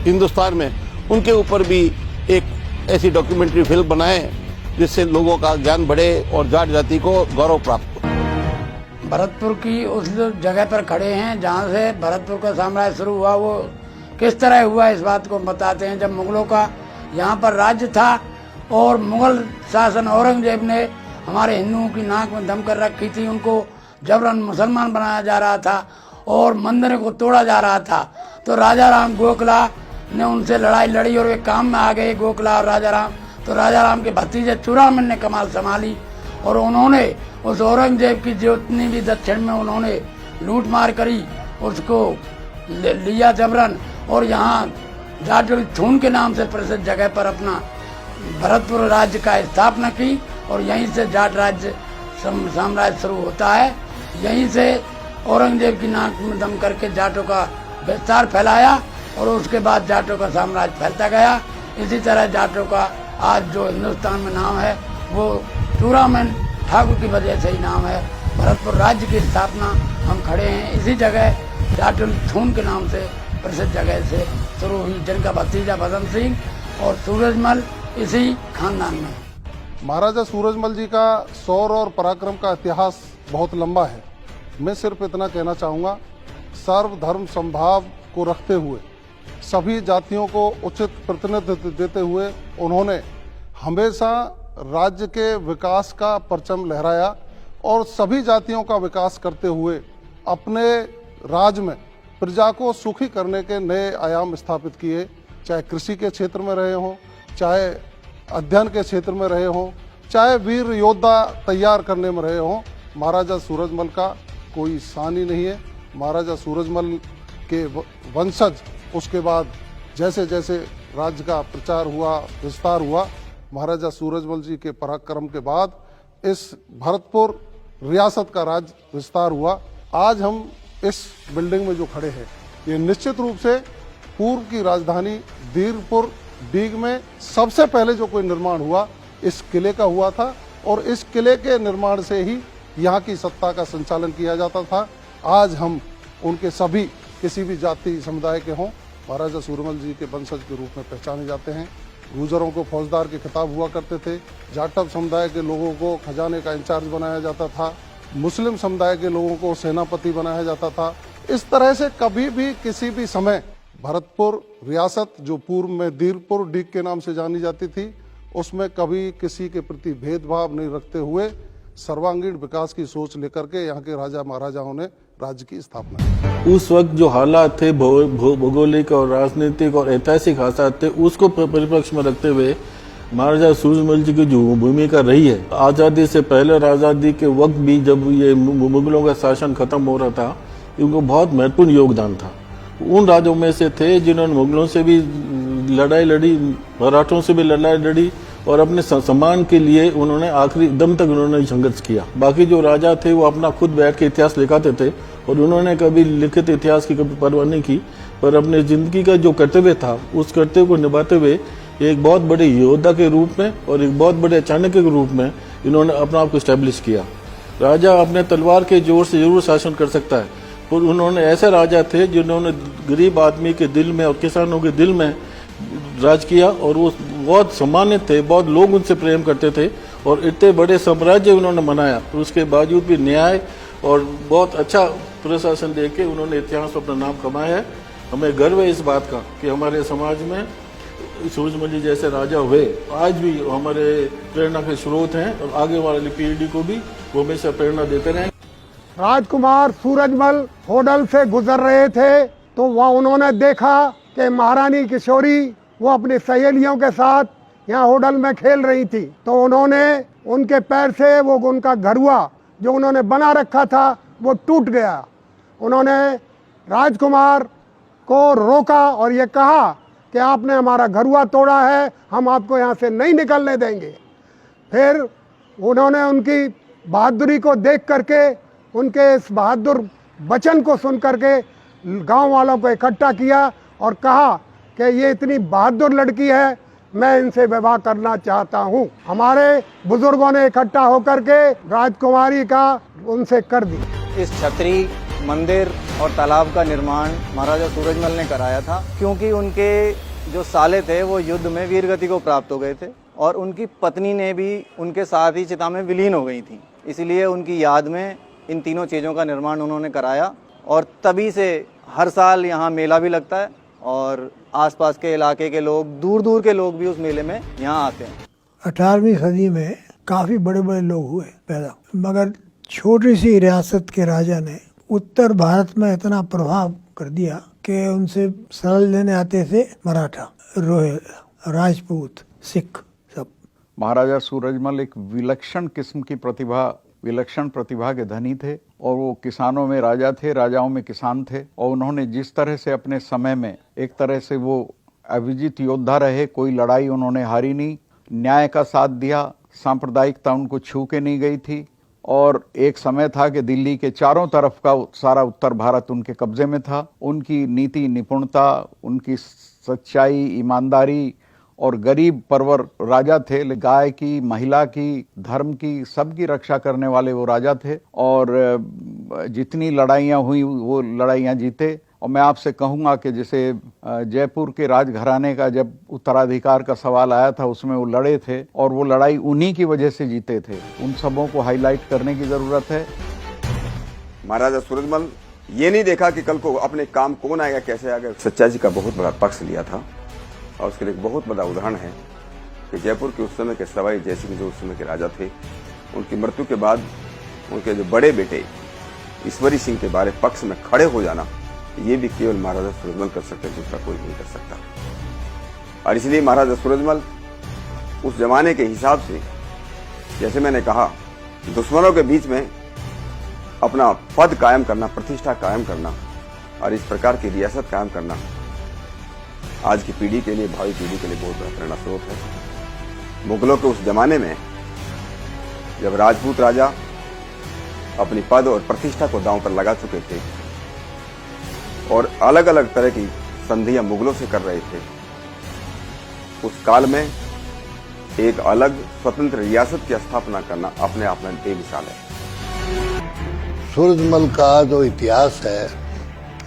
हिंदुस्तान में, उनके ऊपर भी एक ऐसी डॉक्यूमेंट्री फिल्म बनाएं जिससे लोगों का ज्ञान बढ़े और जाट जाति को गौरव प्राप्त हो। भरतपुर की उस जगह पर खड़े हैं जहाँ से भरतपुर का साम्राज्य शुरू हुआ। वो किस तरह हुआ इस बात को बताते हैं। जब मुगलों का यहाँ पर राज्य था और मुगल शासन औरंगजेब ने हमारे हिंदुओं की नाक में दम कर रखी थी, उनको जबरन मुसलमान बनाया जा रहा था और मंदिरों को तोड़ा जा रहा था, तो राजा राम गोखला ने उनसे लड़ाई लड़ी और वे काम में आ गए, गोखला और राजा राम। तो राजा राम के भतीजे चूड़ामन ने कमाल संभाली और उन्होंने उस औरंगजेब की जितनी भी दक्षिण में उन्होंने लूट मार करी उसको लिया जबरन और यहाँ जाटुल थून के नाम से प्रसिद्ध जगह पर अपना भरतपुर राज्य का स्थापना की और यहीं से जाट राज्य साम्राज्य शुरू होता है। यहीं से औरंगजेब की नाक में दम करके जाटों का विस्तार फैलाया और उसके बाद जाटों का साम्राज्य फैलता गया। इसी तरह जाटों का आज जो हिंदुस्तान में नाम है वो चूड़ामन ठाकुर की वजह से ही नाम है। भरतपुर राज्य की स्थापना हम खड़े हैं इसी जगह जाटुल थून के नाम से प्रसिद्ध जगह से शुरू हुई, जिनका भतीजा भदन सिंह और सूरजमल इसी खानदान में। महाराजा सूरजमल जी का शौर्य और पराक्रम का इतिहास बहुत लंबा है। मैं सिर्फ इतना कहना चाहूँगा, सर्वधर्म समभाव को रखते हुए सभी जातियों को उचित प्रतिनिधित्व देते हुए उन्होंने हमेशा राज्य के विकास का परचम लहराया और सभी जातियों का विकास करते हुए अपने राज्य में प्रजा को सुखी करने के नए आयाम स्थापित किए। चाहे कृषि के क्षेत्र में रहे हों, चाहे अध्ययन के क्षेत्र में रहे हों, चाहे वीर योद्धा तैयार करने में रहे हों, महाराजा सूरजमल का कोई सानी नहीं है। महाराजा सूरजमल के वंशज उसके बाद जैसे जैसे राज्य का प्रचार हुआ, विस्तार हुआ, महाराजा सूरजमल जी के पराक्रम के बाद इस भरतपुर रियासत का राज्य विस्तार हुआ। आज हम इस बिल्डिंग में जो खड़े हैं ये निश्चित रूप से पूर्व की राजधानी दीरपुर डीग में सबसे पहले जो कोई निर्माण हुआ इस किले का हुआ था और इस किले के निर्माण से ही यहाँ की सत्ता का संचालन किया जाता था। आज हम उनके सभी किसी भी जाति समुदाय के हों महाराजा सूरजमल जी के वंशज के रूप में पहचाने जाते हैं। गुर्जरों को फौजदार के खिताब हुआ करते थे, जाटव समुदाय के लोगों को खजाने का इंचार्ज बनाया जाता था, मुस्लिम समुदाय के लोगों को सेनापति बनाया जाता था। इस तरह से कभी भी किसी भी समय भरतपुर रियासत जो पूर्व में दीरपुर डीग के नाम से जानी जाती थी उसमें कभी किसी के प्रति भेदभाव नहीं रखते हुए सर्वांगीण विकास की सोच लेकर के यहाँ के राजा महाराजाओं ने राज्य की स्थापना की। उस वक्त जो हालात थे भौगोलिक और राजनीतिक और ऐतिहासिक हालात थे उसको परिप्रेक्ष्य में रखते हुए महाराजा सूरजमल जी की जो भूमिका रही है, आज़ादी से पहले और आज़ादी के वक्त भी जब ये मुगलों का शासन खत्म हो रहा था, इनको बहुत महत्वपूर्ण योगदान था। उन राज्यों में से थे जिन्होंने मुगलों से भी लड़ाई लड़ी, मराठों से भी लड़ाई लड़ी और अपने सम्मान के लिए उन्होंने आखिरी दम तक उन्होंने संघर्ष किया। बाकी जो राजा थे वो अपना खुद बैठ के इतिहास लिखाते थे और उन्होंने कभी लिखित इतिहास की कभी परवाह नहीं की, पर अपनी जिंदगी का जो कर्तव्य था उस कर्तव्य को निभाते हुए एक बहुत बड़े योद्धा के रूप में और एक बहुत बड़े चाणक्य के रूप में इन्होंने अपना आप को स्टैब्लिश किया। राजा अपने तलवार के जोर से जरूर शासन कर सकता है, पर उन्होंने ऐसे राजा थे जिन्होंने गरीब आदमी के दिल में और किसानों के दिल में राज किया और वो बहुत सम्मानित थे, बहुत लोग उनसे प्रेम करते थे और इतने बड़े साम्राज्य उन्होंने बनाया तो उसके बावजूद भी न्याय और बहुत अच्छा प्रशासन देके उन्होंने इतिहास में अपना नाम कमाया है। हमें गर्व है इस बात का कि हमारे समाज में सूरजमल जी जैसे राजा हुए, आज भी हमारे प्रेरणा के स्रोत हैं और आगे वाली पीढ़ी को भी वो हमेशा प्रेरणा देते रहे। राजकुमार सूरजमल होडल से गुजर रहे थे तो वहाँ उन्होंने देखा कि महारानी किशोरी वो अपनी सहेलियों के साथ यहाँ होडल में खेल रही थी, तो उन्होंने उनके पैर से वो उनका घरुआ जो उन्होंने बना रखा था वो टूट गया। उन्होंने राजकुमार को रोका और ये कहा कि आपने हमारा घरुआ तोड़ा है, हम आपको यहाँ से नहीं निकलने देंगे। फिर उन्होंने उनकी बहादुरी को देख करके, उनके इस बहादुर वचन को सुन करके गांव वालों को इकट्ठा किया और कहा कि ये इतनी बहादुर लड़की है, मैं इनसे विवाह करना चाहता हूँ। हमारे बुजुर्गों ने इकट्ठा होकर के राजकुमारी का उनसे कर दी। इस छतरी, मंदिर और तालाब का निर्माण महाराजा सूरजमल ने कराया था, क्योंकि उनके जो साले थे वो युद्ध में वीरगति को प्राप्त हो गए थे और उनकी पत्नी ने भी उनके साथ ही चिता में विलीन हो गई थी। इसलिए उनकी याद में इन तीनों चीज़ों का निर्माण उन्होंने कराया और तभी से हर साल यहाँ मेला भी लगता है और आसपास के इलाके के लोग, दूर दूर के लोग भी उस मेले में यहाँ आते हैं। 18वीं सदी में काफ़ी बड़े बड़े लोग हुए पैदा, मगर छोटी सी रियासत के राजा ने उत्तर भारत में इतना प्रभाव कर दिया कि उनसे सरल लेने आते थे मराठा, रोहिल, राजपूत, सिख सब। महाराजा सूरजमल एक विलक्षण किस्म की विलक्षण प्रतिभा के धनी थे और वो किसानों में राजा थे, राजाओं में किसान थे और उन्होंने जिस तरह से अपने समय में एक तरह से वो अविजित योद्धा रहे, कोई लड़ाई उन्होंने हारी नहीं, न्याय का साथ दिया, सांप्रदायिकता उनको छू के नहीं गई थी और एक समय था कि दिल्ली के चारों तरफ का सारा उत्तर भारत उनके कब्जे में था। उनकी नीति निपुणता, उनकी सच्चाई, ईमानदारी और गरीब परवर राजा थे। गाय की, महिला की, धर्म की, सबकी रक्षा करने वाले वो राजा थे और जितनी लड़ाइयाँ हुई वो लड़ाइयाँ जीते। और मैं आपसे कहूँगा कि जैसे जयपुर के राजघराने का जब उत्तराधिकार का सवाल आया था उसमें वो लड़े थे और वो लड़ाई उन्हीं की वजह से जीते थे। उन सबों को हाईलाइट करने की जरूरत है। महाराजा सूरजमल ये नहीं देखा कि कल को अपने काम कौन आएगा, कैसे आएगा, सच्चाई जी का बहुत बड़ा पक्ष लिया था और उसके लिए एक बहुत बड़ा उदाहरण है कि जयपुर के उस समय के सवाई जयसिंह जो उस समय के राजा थे, उनकी मृत्यु के बाद उनके जो बड़े बेटे ईश्वरी सिंह के बारे पक्ष में खड़े हो जाना, ये भी केवल महाराजा सूरजमल कर सकते, दूसरा कोई नहीं कर सकता। और इसलिए महाराजा सूरजमल उस जमाने के हिसाब से, जैसे मैंने कहा, दुश्मनों के बीच में अपना पद कायम करना, प्रतिष्ठा कायम करना और इस प्रकार की रियासत कायम करना आज की पीढ़ी के लिए, भावी पीढ़ी के लिए बहुत बड़ा प्रेरणा स्रोत है। मुगलों के उस जमाने में जब राजपूत राजा अपनी पद और प्रतिष्ठा को दांव पर लगा चुके थे और अलग अलग तरह की संधियां मुगलों से कर रहे थे, उस काल में एक अलग स्वतंत्र रियासत की स्थापना करना अपने आप में बेमिसाल है। सूरजमल का जो इतिहास है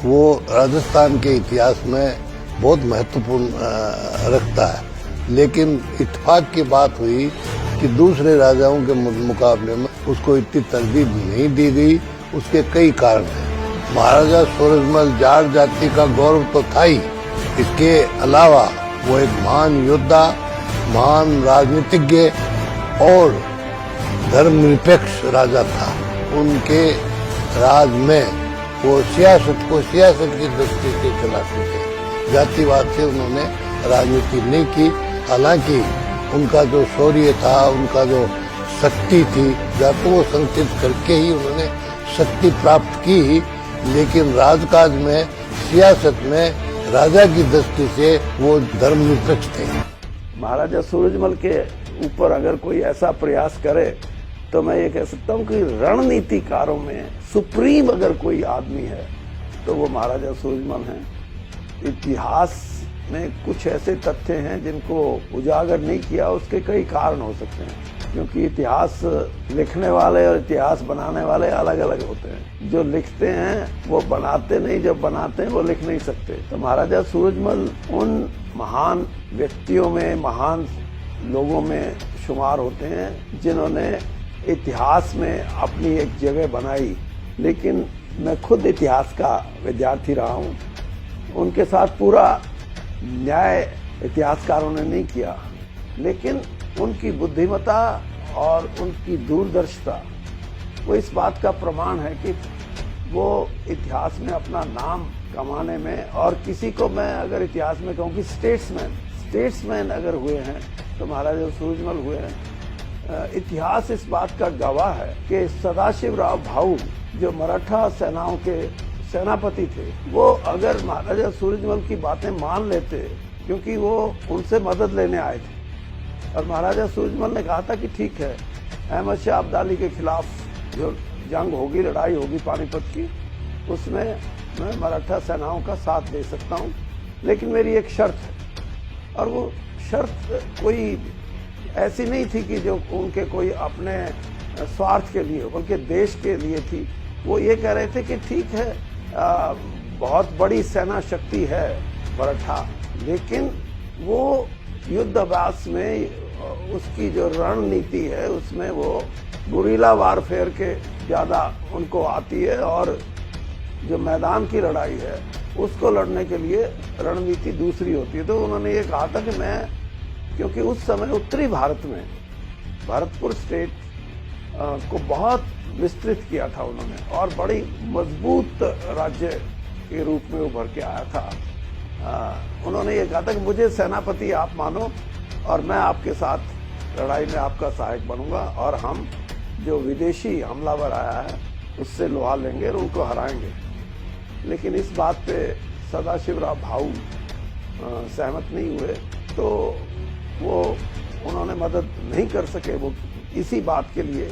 वो राजस्थान के इतिहास में बहुत महत्वपूर्ण रखता है, लेकिन इत्तेफाक की बात हुई कि दूसरे राजाओं के मुकाबले में उसको इतनी तरजीह नहीं दी गई। उसके कई कारण हैं। महाराजा सूरजमल जाट जाति का गौरव तो था ही, इसके अलावा वो एक महान योद्धा, महान राजनीतिज्ञ और धर्मनिरपेक्ष राजा था। उनके राज में वो सियासत को सियासत की दृष्टि से चलाते थे, जातिवाद से उन्होंने राजनीति नहीं की। हालांकि उनका जो शौर्य था, उनका जो शक्ति थी, जातों को संचित करके ही उन्होंने शक्ति प्राप्त की, लेकिन राजकाज में, सियासत में राजा की दृष्टि से वो धर्मनिरपेक्ष थे। महाराजा सूरजमल के ऊपर अगर कोई ऐसा प्रयास करे तो मैं ये कह सकता हूँ कि रणनीतिकारों में सुप्रीम अगर कोई आदमी है तो वो महाराजा सूरजमल हैं। इतिहास में कुछ ऐसे तथ्य हैं जिनको उजागर नहीं किया, उसके कई कारण हो सकते हैं, क्योंकि इतिहास लिखने वाले और इतिहास बनाने वाले अलग अलग होते हैं। जो लिखते हैं वो बनाते नहीं, जो बनाते हैं वो लिख नहीं सकते। तो महाराजा सूरजमल उन महान व्यक्तियों में, महान लोगों में शुमार होते हैं जिन्होंने इतिहास में अपनी एक जगह बनाई। लेकिन मैं खुद इतिहास का विद्यार्थी रहा हूँ, उनके साथ पूरा न्याय इतिहासकारों ने नहीं किया, लेकिन उनकी बुद्धिमत्ता और उनकी दूरदर्शिता वो इस बात का प्रमाण है कि वो इतिहास में अपना नाम कमाने में, और किसी को मैं अगर इतिहास में कहूँ कि स्टेट्समैन अगर हुए हैं तो महाराजा सूरजमल हुए हैं। इतिहास इस बात का गवाह है कि सदाशिवराव भाऊ जो मराठा सेनाओं के सेनापति थे, वो अगर महाराजा सूरजमल की बातें मान लेते, क्योंकि वो उनसे मदद लेने आए थे और महाराजा सूरजमल ने कहा था कि ठीक है, अहमद शाह अब्दाली के खिलाफ जो जंग होगी, लड़ाई होगी पानीपत की, उसमें मैं मराठा सेनाओं का साथ दे सकता हूँ, लेकिन मेरी एक शर्त है। और वो शर्त कोई ऐसी नहीं थी कि जो उनके कोई अपने स्वार्थ के लिए, बल्कि देश के लिए थी। वो ये कह रहे थे कि ठीक है, बहुत बड़ी सेना शक्ति है मराठा, लेकिन वो युद्ध अभ्यास में उसकी जो रणनीति है उसमें वो गुरिल्ला वारफेयर के ज़्यादा उनको आती है, और जो मैदान की लड़ाई है उसको लड़ने के लिए रणनीति दूसरी होती है। तो उन्होंने ये कहा था कि मैं, क्योंकि उस समय उत्तरी भारत में भरतपुर स्टेट को बहुत विस्तृत किया था उन्होंने, और बड़ी मजबूत राज्य के रूप में उभर के आया था। उन्होंने ये कहा था कि मुझे सेनापति आप मानो और मैं आपके साथ लड़ाई में आपका सहायक बनूंगा, और हम जो विदेशी हमलावर आया है उससे लोहा लेंगे और उनको हराएंगे। लेकिन इस बात पे सदाशिवराव भाऊ सहमत नहीं हुए, तो वो उन्होंने मदद नहीं कर सके। वो इसी बात के लिए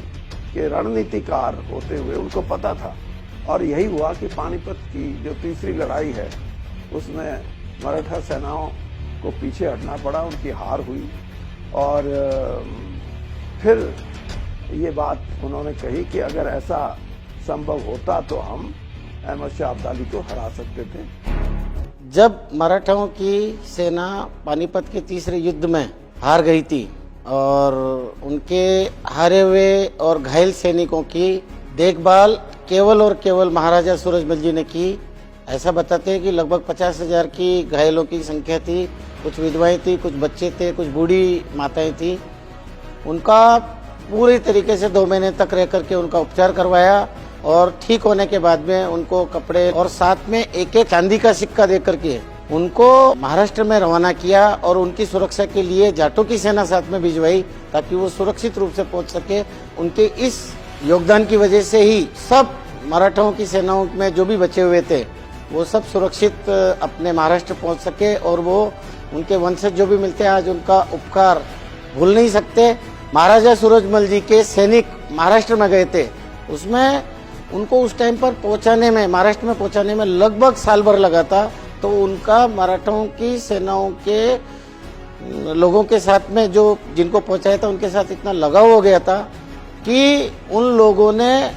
कि रणनीतिकार होते हुए उनको पता था, और यही हुआ कि पानीपत की जो तीसरी लड़ाई है उसमें मराठा सेनाओं को पीछे हटना पड़ा, उनकी हार हुई। और फिर ये बात उन्होंने कही कि अगर ऐसा संभव होता तो हम अहमद शाह अब्दाली को हरा सकते थे। जब मराठाओं की सेना पानीपत के तीसरे युद्ध में हार गई थी और उनके हारे हुए और घायल सैनिकों की देखभाल केवल और केवल महाराजा सूरजमल जी ने की। ऐसा बताते हैं कि लगभग 50,000 की घायलों की संख्या थी, कुछ विधवाएं थी, कुछ बच्चे थे, कुछ बूढ़ी माताएं थी। उनका पूरी तरीके से 2 महीने तक रह करके उनका उपचार करवाया, और ठीक होने के बाद में उनको कपड़े और साथ में एक चांदी का सिक्का दे करके उनको महाराष्ट्र में रवाना किया, और उनकी सुरक्षा के लिए जाटों की सेना साथ में भिजवाई ताकि वो सुरक्षित रूप से पहुंच सके। उनके इस योगदान की वजह से ही सब मराठाओं की सेनाओं में जो भी बचे हुए थे वो सब सुरक्षित अपने महाराष्ट्र पहुंच सके, और वो उनके वंशज जो भी मिलते हैं आज उनका उपकार भूल नहीं सकते। महाराजा सूरजमल जी के सैनिक महाराष्ट्र में गए थे, उसमें उनको उस टाइम पर पहुंचाने में, महाराष्ट्र में पहुंचाने में लगभग साल भर लगा था। तो उनका मराठाओं की सेनाओं के लोगों के साथ में जो जिनको पहुंचाया था उनके साथ इतना लगाव हो गया था कि उन लोगों ने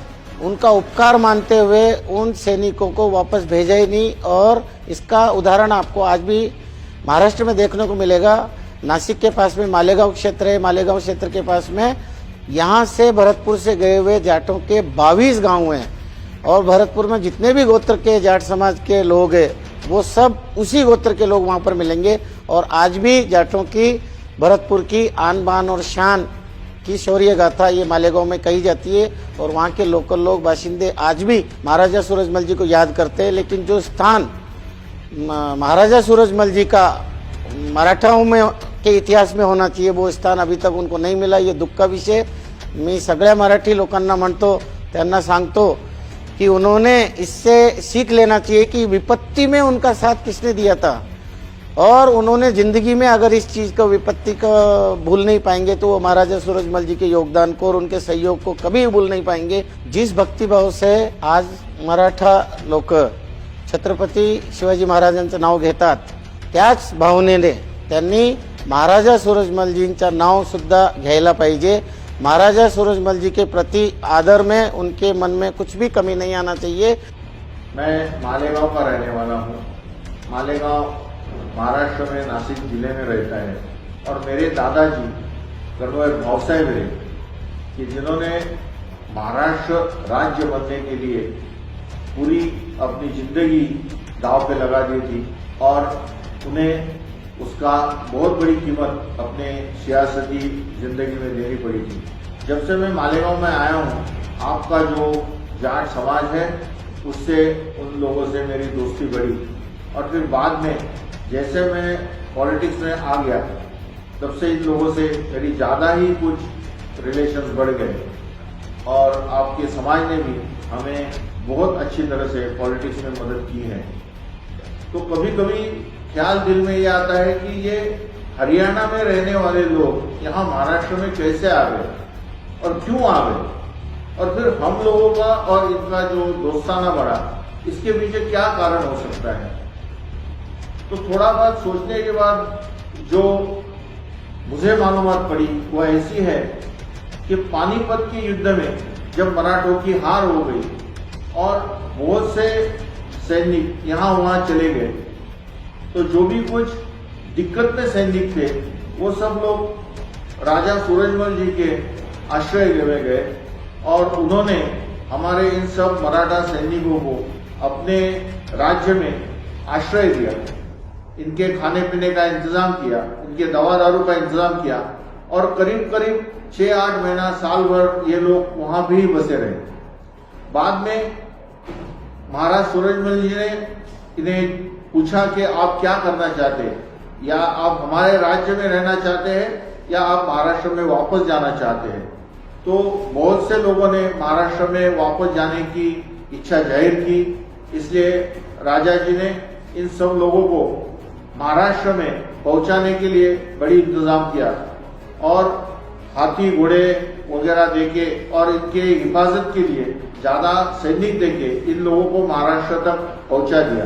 उनका उपकार मानते हुए उन सैनिकों को वापस भेजा ही नहीं। और इसका उदाहरण आपको आज भी महाराष्ट्र में देखने को मिलेगा। नासिक के पास में मालेगांव क्षेत्र है, मालेगांव क्षेत्र के पास में यहाँ से भरतपुर से गए हुए जाटों के 22 गांव हैं, और भरतपुर में जितने भी गोत्र के जाट समाज के लोग हैं वो सब उसी गोत्र के लोग वहाँ पर मिलेंगे। और आज भी जाटों की भरतपुर की आन बान और शान की शौर्य गाथा ये मालेगांव में कही जाती है, और वहाँ के लोकल लोग बाशिंदे आज भी महाराजा सूरजमल जी को याद करते हैं। लेकिन जो स्थान महाराजा सूरजमल जी का मराठाओं में के इतिहास में होना चाहिए वो स्थान अभी तक उनको नहीं मिला। ये दुःख का विषय। मी सगळ्या मराठी लोकांना म्हणतो, त्यांना सांगतो कि उन्होंने इससे सीख लेना चाहिए कि विपत्ति में उनका साथ किसने दिया था, और उन्होंने जिंदगी में अगर इस चीज को, विपत्ति को भूल नहीं पाएंगे तो वो महाराजा सूरजमल जी के योगदान को और उनके सहयोग को कभी भूल नहीं पाएंगे। जिस भक्तिभाव से आज मराठा लोक छत्रपती शिवाजी महाराजांचं नाव घेतात, त्याच भावनेने त्यांनी महाराजा सूरजमलजींचं नाव सुद्धा घ्यायला पाहिजे। महाराजा सूरजमल जी के प्रति आदर में उनके मन में कुछ भी कमी नहीं आना चाहिए। मैं मालेगांव का रहने वाला हूँ। मालेगांव महाराष्ट्र में नासिक जिले में रहता है, और मेरे दादाजी कर्नल भावसाहेब रहे कि जिन्होंने महाराष्ट्र राज्य बनने के लिए पूरी अपनी जिंदगी दांव पे लगा दी थी, और उन्हें उसका बहुत बड़ी कीमत अपने सियासती जिंदगी में देनी पड़ी थी। जब से मैं मालेगांव में आया हूँ, आपका जो जाट समाज है उससे, उन लोगों से मेरी दोस्ती बढ़ी, और फिर बाद में जैसे मैं पॉलिटिक्स में आ गया तब से इन लोगों से मेरी ज़्यादा ही कुछ रिलेशंस बढ़ गए, और आपके समाज ने भी हमें बहुत अच्छी तरह से पॉलिटिक्स में मदद की है। तो कभी कभी ख्याल दिल में ये आता है कि ये हरियाणा में रहने वाले लोग यहाँ महाराष्ट्र में कैसे आ गए और क्यों आ गए, और फिर हम लोगों का और इनका जो दोस्ताना बढ़ा, इसके पीछे क्या कारण हो सकता है। तो थोड़ा बहुत सोचने के बाद जो मुझे मालूमात पड़ी वह ऐसी है कि पानीपत के युद्ध में जब मराठों की हार हो गई और बहुत से सैनिक यहाँ वहां चले गए, तो जो भी कुछ दिक्कत में सैनिक थे, वो सब लोग राजा सूरजमल जी के आश्रय में गए और उन्होंने हमारे इन सब मराठा सैनिकों को अपने राज्य में आश्रय दिया, इनके खाने पीने का इंतजाम किया, इनके दवा दारू का इंतजाम किया और करीब करीब 6-8 महीना साल भर ये लोग वहां भी बसे रहे। बाद में महाराज सूरजमल जी ने इन्हें पूछा कि आप क्या करना चाहते हैं, या आप हमारे राज्य में रहना चाहते हैं या आप महाराष्ट्र में वापस जाना चाहते हैं। तो बहुत से लोगों ने महाराष्ट्र में वापस जाने की इच्छा जाहिर की, इसलिए राजा जी ने इन सब लोगों को महाराष्ट्र में पहुंचाने के लिए बड़ी इंतजाम किया और हाथी घोड़े वगैरह देके और इनके हिफाजत के लिए ज्यादा सैनिक देके इन लोगों को महाराष्ट्र तक पहुंचा दिया।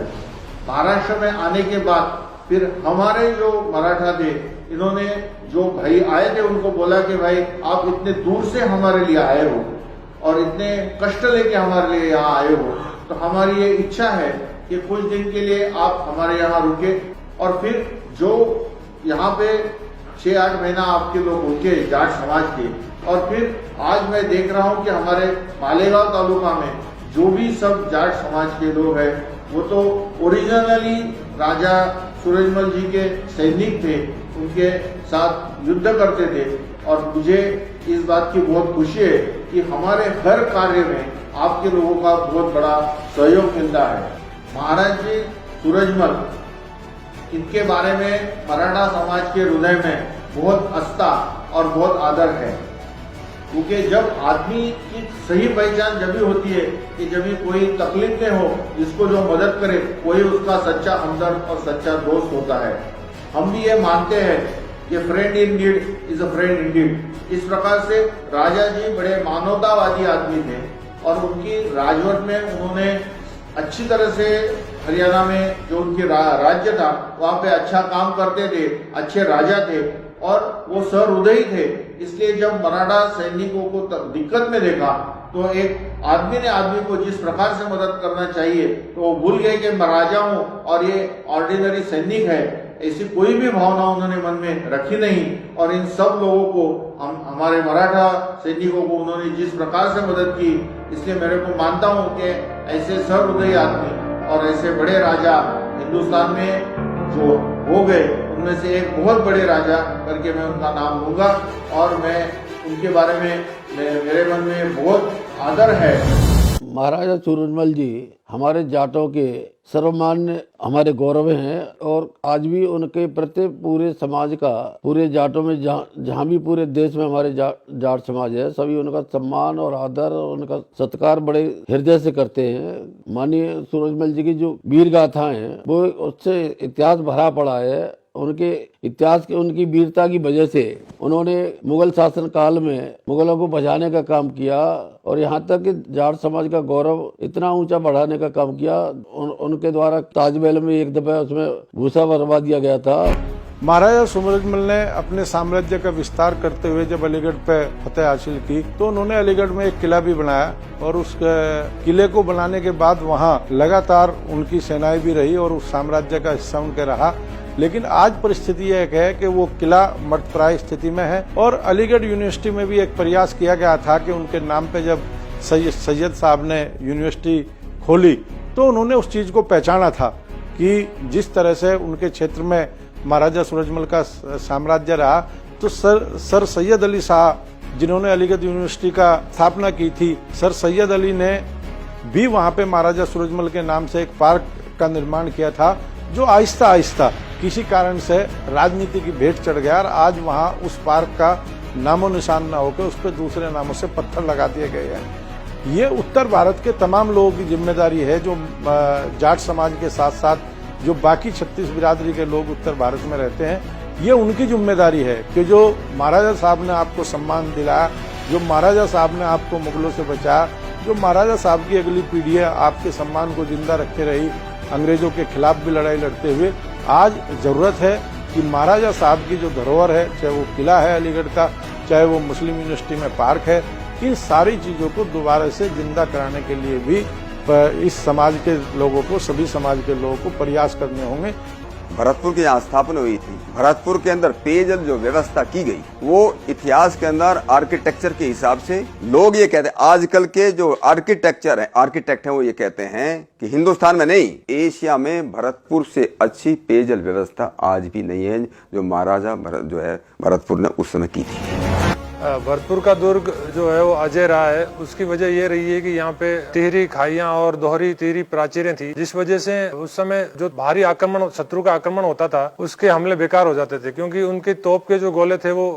महाराष्ट्र में आने के बाद फिर हमारे जो मराठा थे, इन्होंने जो भाई आए थे उनको बोला कि भाई आप इतने दूर से हमारे लिए आए हो और इतने कष्ट लेके हमारे लिए यहाँ आए हो, तो हमारी ये इच्छा है कि कुछ दिन के लिए आप हमारे यहाँ रुके। और फिर जो यहाँ पे 6-8 महीना आपके लोग रुके जाट समाज के, और फिर आज मैं देख रहा हूँ कि हमारे मालेगांव तालुका में जो भी सब जाट समाज के लोग हैं, वो तो ओरिजिनली राजा सूरजमल जी के सैनिक थे, उनके साथ युद्ध करते थे। और मुझे इस बात की बहुत खुशी है कि हमारे हर कार्य में आपके लोगों का बहुत बड़ा सहयोग मिलता है। महाराज जी सूरजमल, इनके बारे में मराठा समाज के हृदय में बहुत आस्था और बहुत आदर है, क्योंकि जब आदमी की सही पहचान जब भी होती है कि जब भी कोई तकलीफ में हो, जिसको जो मदद करे वही उसका सच्चा हमदर्द और सच्चा दोस्त होता है। हम भी ये मानते हैं कि friend in need is a friend in deed. इस प्रकार से राजा जी बड़े मानवतावादी आदमी थे और उनकी राजवट में उन्होंने अच्छी तरह से हरियाणा में जो उनके राज्य था वहां पे अच्छा काम करते थे, अच्छे राजा थे और वो सहृदयी थे। इसलिए जब मराठा सैनिकों को दिक्कत में देखा तो एक आदमी ने आदमी को जिस प्रकार से मदद करना चाहिए तो वो भूल गए कि मैं राजा हूं और ये ऑर्डिनरी सैनिक है, ऐसी कोई भी भावना उन्होंने मन में रखी नहीं। और इन सब लोगों को हमारे मराठा सैनिकों को उन्होंने जिस प्रकार से मदद की, इसलिए मेरे को मानता हूं कि ऐसे सहृदयी आदमी और ऐसे बड़े राजा हिंदुस्तान में जो हो गए, उनमें से एक बहुत बड़े राजा करके मैं उनका नाम लूंगा और मैं उनके बारे में मेरे मन में बहुत आदर है। महाराजा सूरजमल जी हमारे जाटों के सर्वमान्य हमारे गौरव हैं और आज भी उनके प्रति पूरे समाज का, पूरे जाटों में जहाँ भी पूरे देश में हमारे जाट समाज है, सभी उनका सम्मान और आदर और उनका सत्कार बड़े हृदय से करते हैं। माननीय सूरजमल जी की जो वीर गाथाएं हैं वो उससे इतिहास भरा पड़ा है। उनके इतिहास के उनकी वीरता की वजह से उन्होंने मुगल शासन काल में मुगलों को बचाने का काम किया और यहाँ तक कि जाट समाज का गौरव इतना ऊंचा बढ़ाने का काम किया। उनके द्वारा ताजमहल में एक दफा उसमें भूसा भरवा दिया गया था। महाराजा सूरजमल ने अपने साम्राज्य का विस्तार करते हुए जब अलीगढ़ पे फतेह हासिल की तो उन्होंने अलीगढ़ में एक किला भी बनाया और उस किले को बनाने के बाद वहाँ लगातार उनकी सेनाएं भी रही और उस साम्राज्य का हिस्सा उनके रहा। लेकिन आज परिस्थिति एक है कि वो किला मृतप्राय स्थिति में है और अलीगढ़ यूनिवर्सिटी में भी एक प्रयास किया गया था कि उनके नाम पे जब सैयद साहब ने यूनिवर्सिटी खोली तो उन्होंने उस चीज को पहचाना था कि जिस तरह से उनके क्षेत्र में महाराजा सूरजमल का साम्राज्य रहा, तो सर सैयद अली शाह जिन्होंने अलीगढ़ यूनिवर्सिटी का स्थापना की थी, सर सैयद अली ने भी वहां पे महाराजा सूरजमल के नाम से एक पार्क का निर्माण किया था, जो आहिस्ता आहिस्ता किसी कारण से राजनीति की भेंट चढ़ गया और आज वहां उस पार्क का नामो निशान न होकर उस पर दूसरे नामों से पत्थर लगा दिए गए हैं। ये उत्तर भारत के तमाम लोगों की जिम्मेदारी है, जो जाट समाज के साथ साथ जो बाकी 36 बिरादरी के लोग उत्तर भारत में रहते हैं, ये उनकी जिम्मेदारी है कि जो महाराजा साहब ने आपको सम्मान दिलाया, जो महाराजा साहब ने आपको मुगलों से बचाया, जो महाराजा साहब की अगली पीढ़ी है आपके सम्मान को जिंदा रखे रही, अंग्रेजों के खिलाफ भी लड़ाई लड़ते हुए। आज जरूरत है कि महाराजा साहब की जो धरोहर है, चाहे वो किला है अलीगढ़ का, चाहे वो मुस्लिम यूनिवर्सिटी में पार्क है, इन सारी चीजों को दोबारा से जिंदा कराने के लिए भी इस समाज के लोगों को, सभी समाज के लोगों को प्रयास करने होंगे। भरतपुर की यहाँ स्थापना हुई थी, भरतपुर के अंदर पेयजल जो व्यवस्था की गई, वो इतिहास के अंदर आर्किटेक्चर के हिसाब से लोग ये कहते हैं, आजकल के जो आर्किटेक्ट हैं वो ये कहते हैं कि हिंदुस्तान में नहीं, एशिया में भरतपुर से अच्छी पेयजल व्यवस्था आज भी नहीं है जो महाराजा भरतपुर ने उस समय की थी। भरतपुर का दुर्ग जो है वो अजय रहा है। उसकी वजह ये रही है कि यहाँ पे तिहरी खाइयां और दोहरी तिहरी प्राचीरें थी, जिस वजह से उस समय जो भारी आक्रमण, शत्रु का आक्रमण होता था, उसके हमले बेकार हो जाते थे, क्योंकि उनके तोप के जो गोले थे वो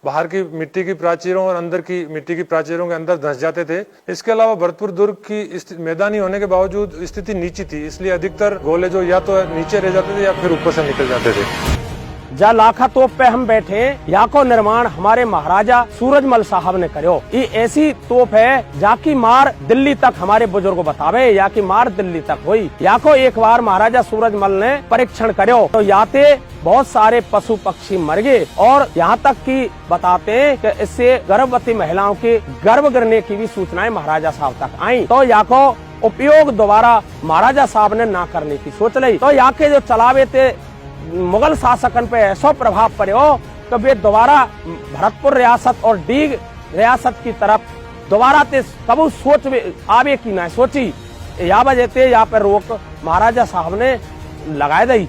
बाहर की मिट्टी की प्राचीरों और अंदर की मिट्टी की प्राचीरों के अंदर धंस जाते थे। इसके अलावा भरतपुर दुर्ग की मैदानी होने के बावजूद स्थिति नीची थी, इसलिए अधिकतर गोले जो या तो नीचे रह जाते थे या फिर ऊपर से निकल जाते थे। जा लाखा तोप पे हम बैठे, या को निर्माण हमारे महाराजा सूरजमल साहब ने करो। ये ऐसी तोप है जाकी मार दिल्ली तक हमारे बुजुर्ग बतावे, या की मार दिल्ली तक हुई। या को एक बार महाराजा सूरजमल ने परीक्षण करो तो याते बहुत सारे पशु पक्षी मर गए, और यहाँ तक कि बताते हैं कि इससे गर्भवती महिलाओं के गर्भ गिरने की भी सूचनाएं महाराजा साहब तक आई। तो या को उपयोग दोबारा महाराजा साहब ने ना करने की सोच ली। तो यहाँ के जो चलावे थे मुगल शासकन पे ऐसा प्रभाव पड़े कि वे दोबारा भरतपुर रियासत और डीग रियासत की तरफ दोबारा ते कबू सोच आवे की ना सोची। या वजह से यहाँ पर रोक महाराजा साहब ने लगाए दी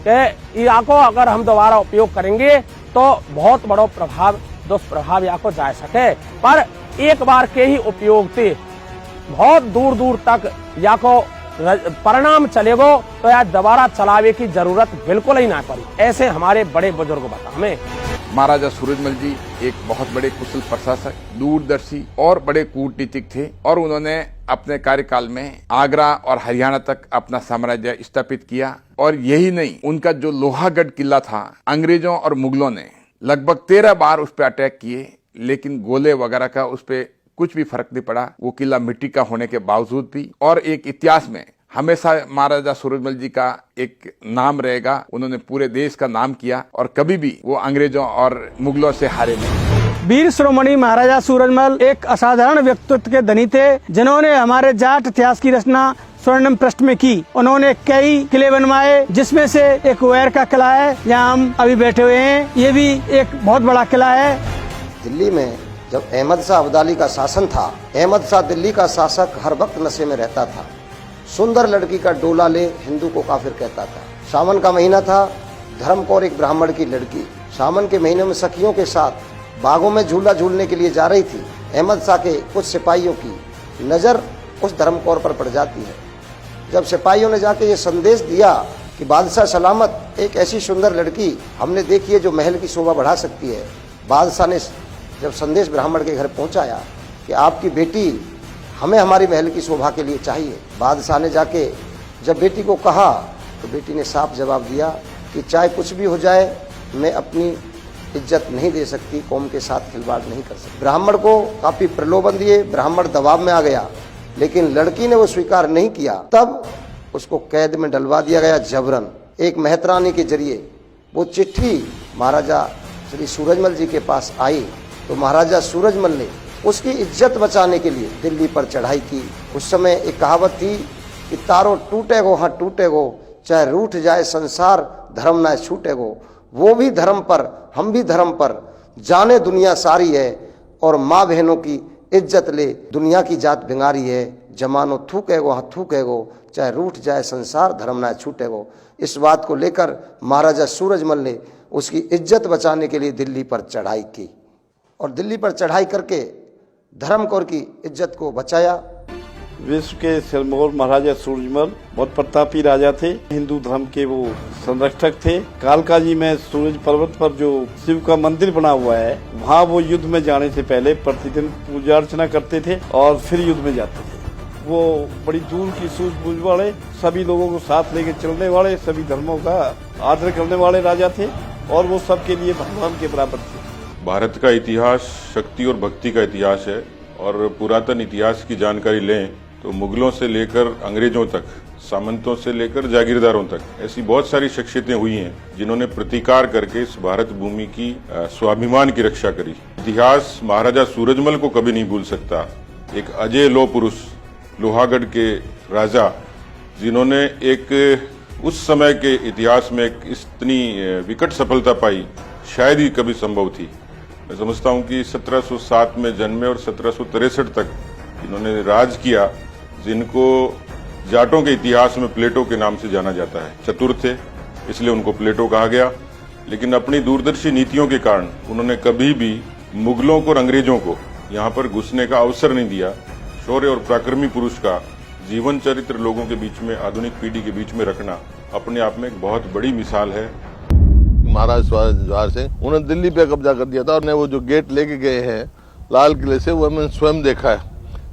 कि यहाँ को अगर हम दोबारा उपयोग करेंगे तो बहुत बड़ा प्रभाव, दुष्प्रभाव यहाँ को जा सके। पर एक बार के ही उपयोग से बहुत दूर दूर तक यहाँ को परिणाम चलेगो, तो यार दोबारा चलावे की जरूरत बिल्कुल ही ना पड़ी। ऐसे हमारे बड़े बुजुर्ग बता हमें। महाराजा सूरजमल जी एक बहुत बड़े कुशल प्रशासक, दूरदर्शी और बड़े कूटनीतिक थे, और उन्होंने अपने कार्यकाल में आगरा और हरियाणा तक अपना साम्राज्य स्थापित किया। और यही नहीं, उनका जो लोहागढ़ किला था, अंग्रेजों और मुगलों ने लगभग 13 बार उस पर अटैक किए, लेकिन गोले वगैरह का उस पर कुछ भी फर्क नहीं पड़ा। वो किला मिट्टी का होने के बावजूद भी, और एक इतिहास में हमेशा महाराजा सूरजमल जी का एक नाम रहेगा। उन्होंने पूरे देश का नाम किया, और कभी भी वो अंग्रेजों और मुगलों से हारे नहीं। वीर शिरोमणि महाराजा सूरजमल एक असाधारण व्यक्तित्व के धनी थे, जिन्होंने हमारे जाट इतिहास की रचना स्वर्णिम पृष्ठ में की। उन्होंने कई किले बनवाए, जिसमें से एक वैर का किला है, जहाँ हम अभी बैठे हुए हैं। ये भी एक बहुत बड़ा किला है। दिल्ली में जब अहमद शाह अब्दाली का शासन था, अहमद शाह दिल्ली का शासक हर वक्त नशे में रहता था। सुंदर लड़की का डोला ले हिंदू को काफिर कहता था। सावन का महीना था, धर्म कौर एक ब्राह्मण की लड़की सावन के महीने में सखियों के साथ बागों में झूला झूलने के लिए जा रही थी। अहमद शाह के कुछ सिपाहियों की नजर उस धर्म कौर पर पड़ जाती है। जब सिपाहियों ने जाके ये संदेश दिया कि बादशाह सलामत, एक ऐसी सुंदर लड़की हमने देखी है जो महल की शोभा बढ़ा सकती है। बादशाह ने जब संदेश ब्राह्मण के घर पहुंचाया कि आपकी बेटी हमें हमारी महल की शोभा के लिए चाहिए, बादशाह ने जाके जब बेटी को कहा तो बेटी ने साफ जवाब दिया कि चाहे कुछ भी हो जाए, मैं अपनी इज्जत नहीं दे सकती, कौम के साथ खिलवाड़ नहीं कर सकती। ब्राह्मण को काफी प्रलोभन दिए, ब्राह्मण दबाव में आ गया, लेकिन लड़की ने वो स्वीकार नहीं किया। तब उसको कैद में डलवा दिया गया जबरन। एक मेहतरानी के जरिए वो चिट्ठी महाराजा श्री सूरजमल जी के पास आई, तो महाराजा सूरजमल ने उसकी इज्जत बचाने के लिए दिल्ली पर चढ़ाई की। उस समय एक कहावत थी कि तारो टूटेगो हाँ टूटेगो, चाहे रूठ जाए संसार, धर्म ना छूटेगो। वो भी धर्म पर, हम भी धर्म पर, जाने दुनिया सारी है, और माँ बहनों की इज्जत ले, दुनिया की जात भिंगारी है। जमानो थूकेगो हाँ थूकेगो, चाहे रूठ जाए संसार, धर्म ना छूटेगो। इस बात को लेकर महाराजा सूरजमल ने उसकी इज्जत बचाने के लिए दिल्ली पर चढ़ाई की, और दिल्ली पर चढ़ाई करके धर्म कौर की इज्जत को बचाया। विश्व के सिरमौर महाराजा सूरजमल बहुत प्रतापी राजा थे, हिंदू धर्म के वो संरक्षक थे। कालकाजी में सूरज पर्वत पर जो शिव का मंदिर बना हुआ है, वहाँ वो युद्ध में जाने से पहले प्रतिदिन पूजा अर्चना करते थे और फिर युद्ध में जाते थे। वो बड़ी दूर की सूझबूझ वाले, सभी लोगों को साथ लेके चलने वाले, सभी धर्मों का आदर करने वाले राजा थे, और वो सबके लिए भगवान के बराबर थे। भारत का इतिहास शक्ति और भक्ति का इतिहास है, और पुरातन इतिहास की जानकारी लें तो मुगलों से लेकर अंग्रेजों तक, सामंतों से लेकर जागीरदारों तक ऐसी बहुत सारी शख्सियतें हुई हैं जिन्होंने प्रतिकार करके इस भारत भूमि की स्वाभिमान की रक्षा करी। इतिहास महाराजा सूरजमल को कभी नहीं भूल सकता। एक अजय लौह पुरुष, लोहागढ़ के राजा, जिन्होंने एक उस समय के इतिहास में इतनी विकट सफलता पाई शायद ही कभी संभव थी। मैं समझता हूं कि 1707 में जन्मे और 1763 तक इन्होंने राज किया, जिनको जाटों के इतिहास में प्लेटो के नाम से जाना जाता है। चतुर थे इसलिए उनको प्लेटो कहा गया, लेकिन अपनी दूरदर्शी नीतियों के कारण उन्होंने कभी भी मुगलों को और अंग्रेजों को यहाँ पर घुसने का अवसर नहीं दिया। शौर्य और पराक्रमी पुरुष का जीवन चरित्र लोगों के बीच में, आधुनिक पीढ़ी के बीच में रखना अपने आप में एक बहुत बड़ी मिसाल है। महाराज जवाहर सिंह उन्होंने दिल्ली पे कब्जा कर दिया था और वो जो गेट लेके गए हैं लाल किले से, वो मैंने स्वयं देखा है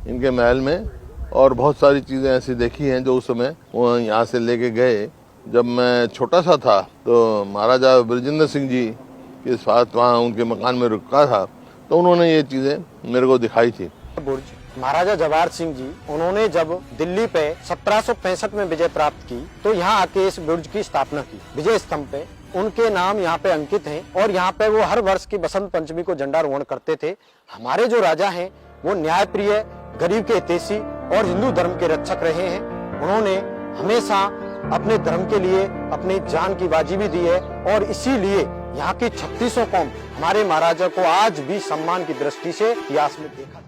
इनके महल में, और बहुत सारी चीजें ऐसी देखी हैं जो उस समय वो यहाँ से लेके गए। जब मैं छोटा सा था तो महाराजा बृजेंद्र सिंह जी के साथ वहाँ उनके मकान में रुका था, तो उन्होंने ये चीजें मेरे को दिखाई थी। महाराजा जवाहर सिंह जी उन्होंने जब दिल्ली पे 1765 में विजय प्राप्त की तो यहाँ आके इस बुर्ज की स्थापना की। विजय स्तंभ पे उनके नाम यहाँ पे अंकित हैं और यहाँ पे वो हर वर्ष की बसंत पंचमी को झंडारोहण करते थे। हमारे जो राजा हैं वो न्यायप्रिय, गरीब के हितैषी और हिंदू धर्म के रक्षक रहे हैं। उन्होंने हमेशा अपने धर्म के लिए अपनी जान की बाजी भी दी है और इसीलिए यहाँ की 3600 कौम हमारे महाराजा को आज भी सम्मान की दृष्टि से इतिहास में देखा।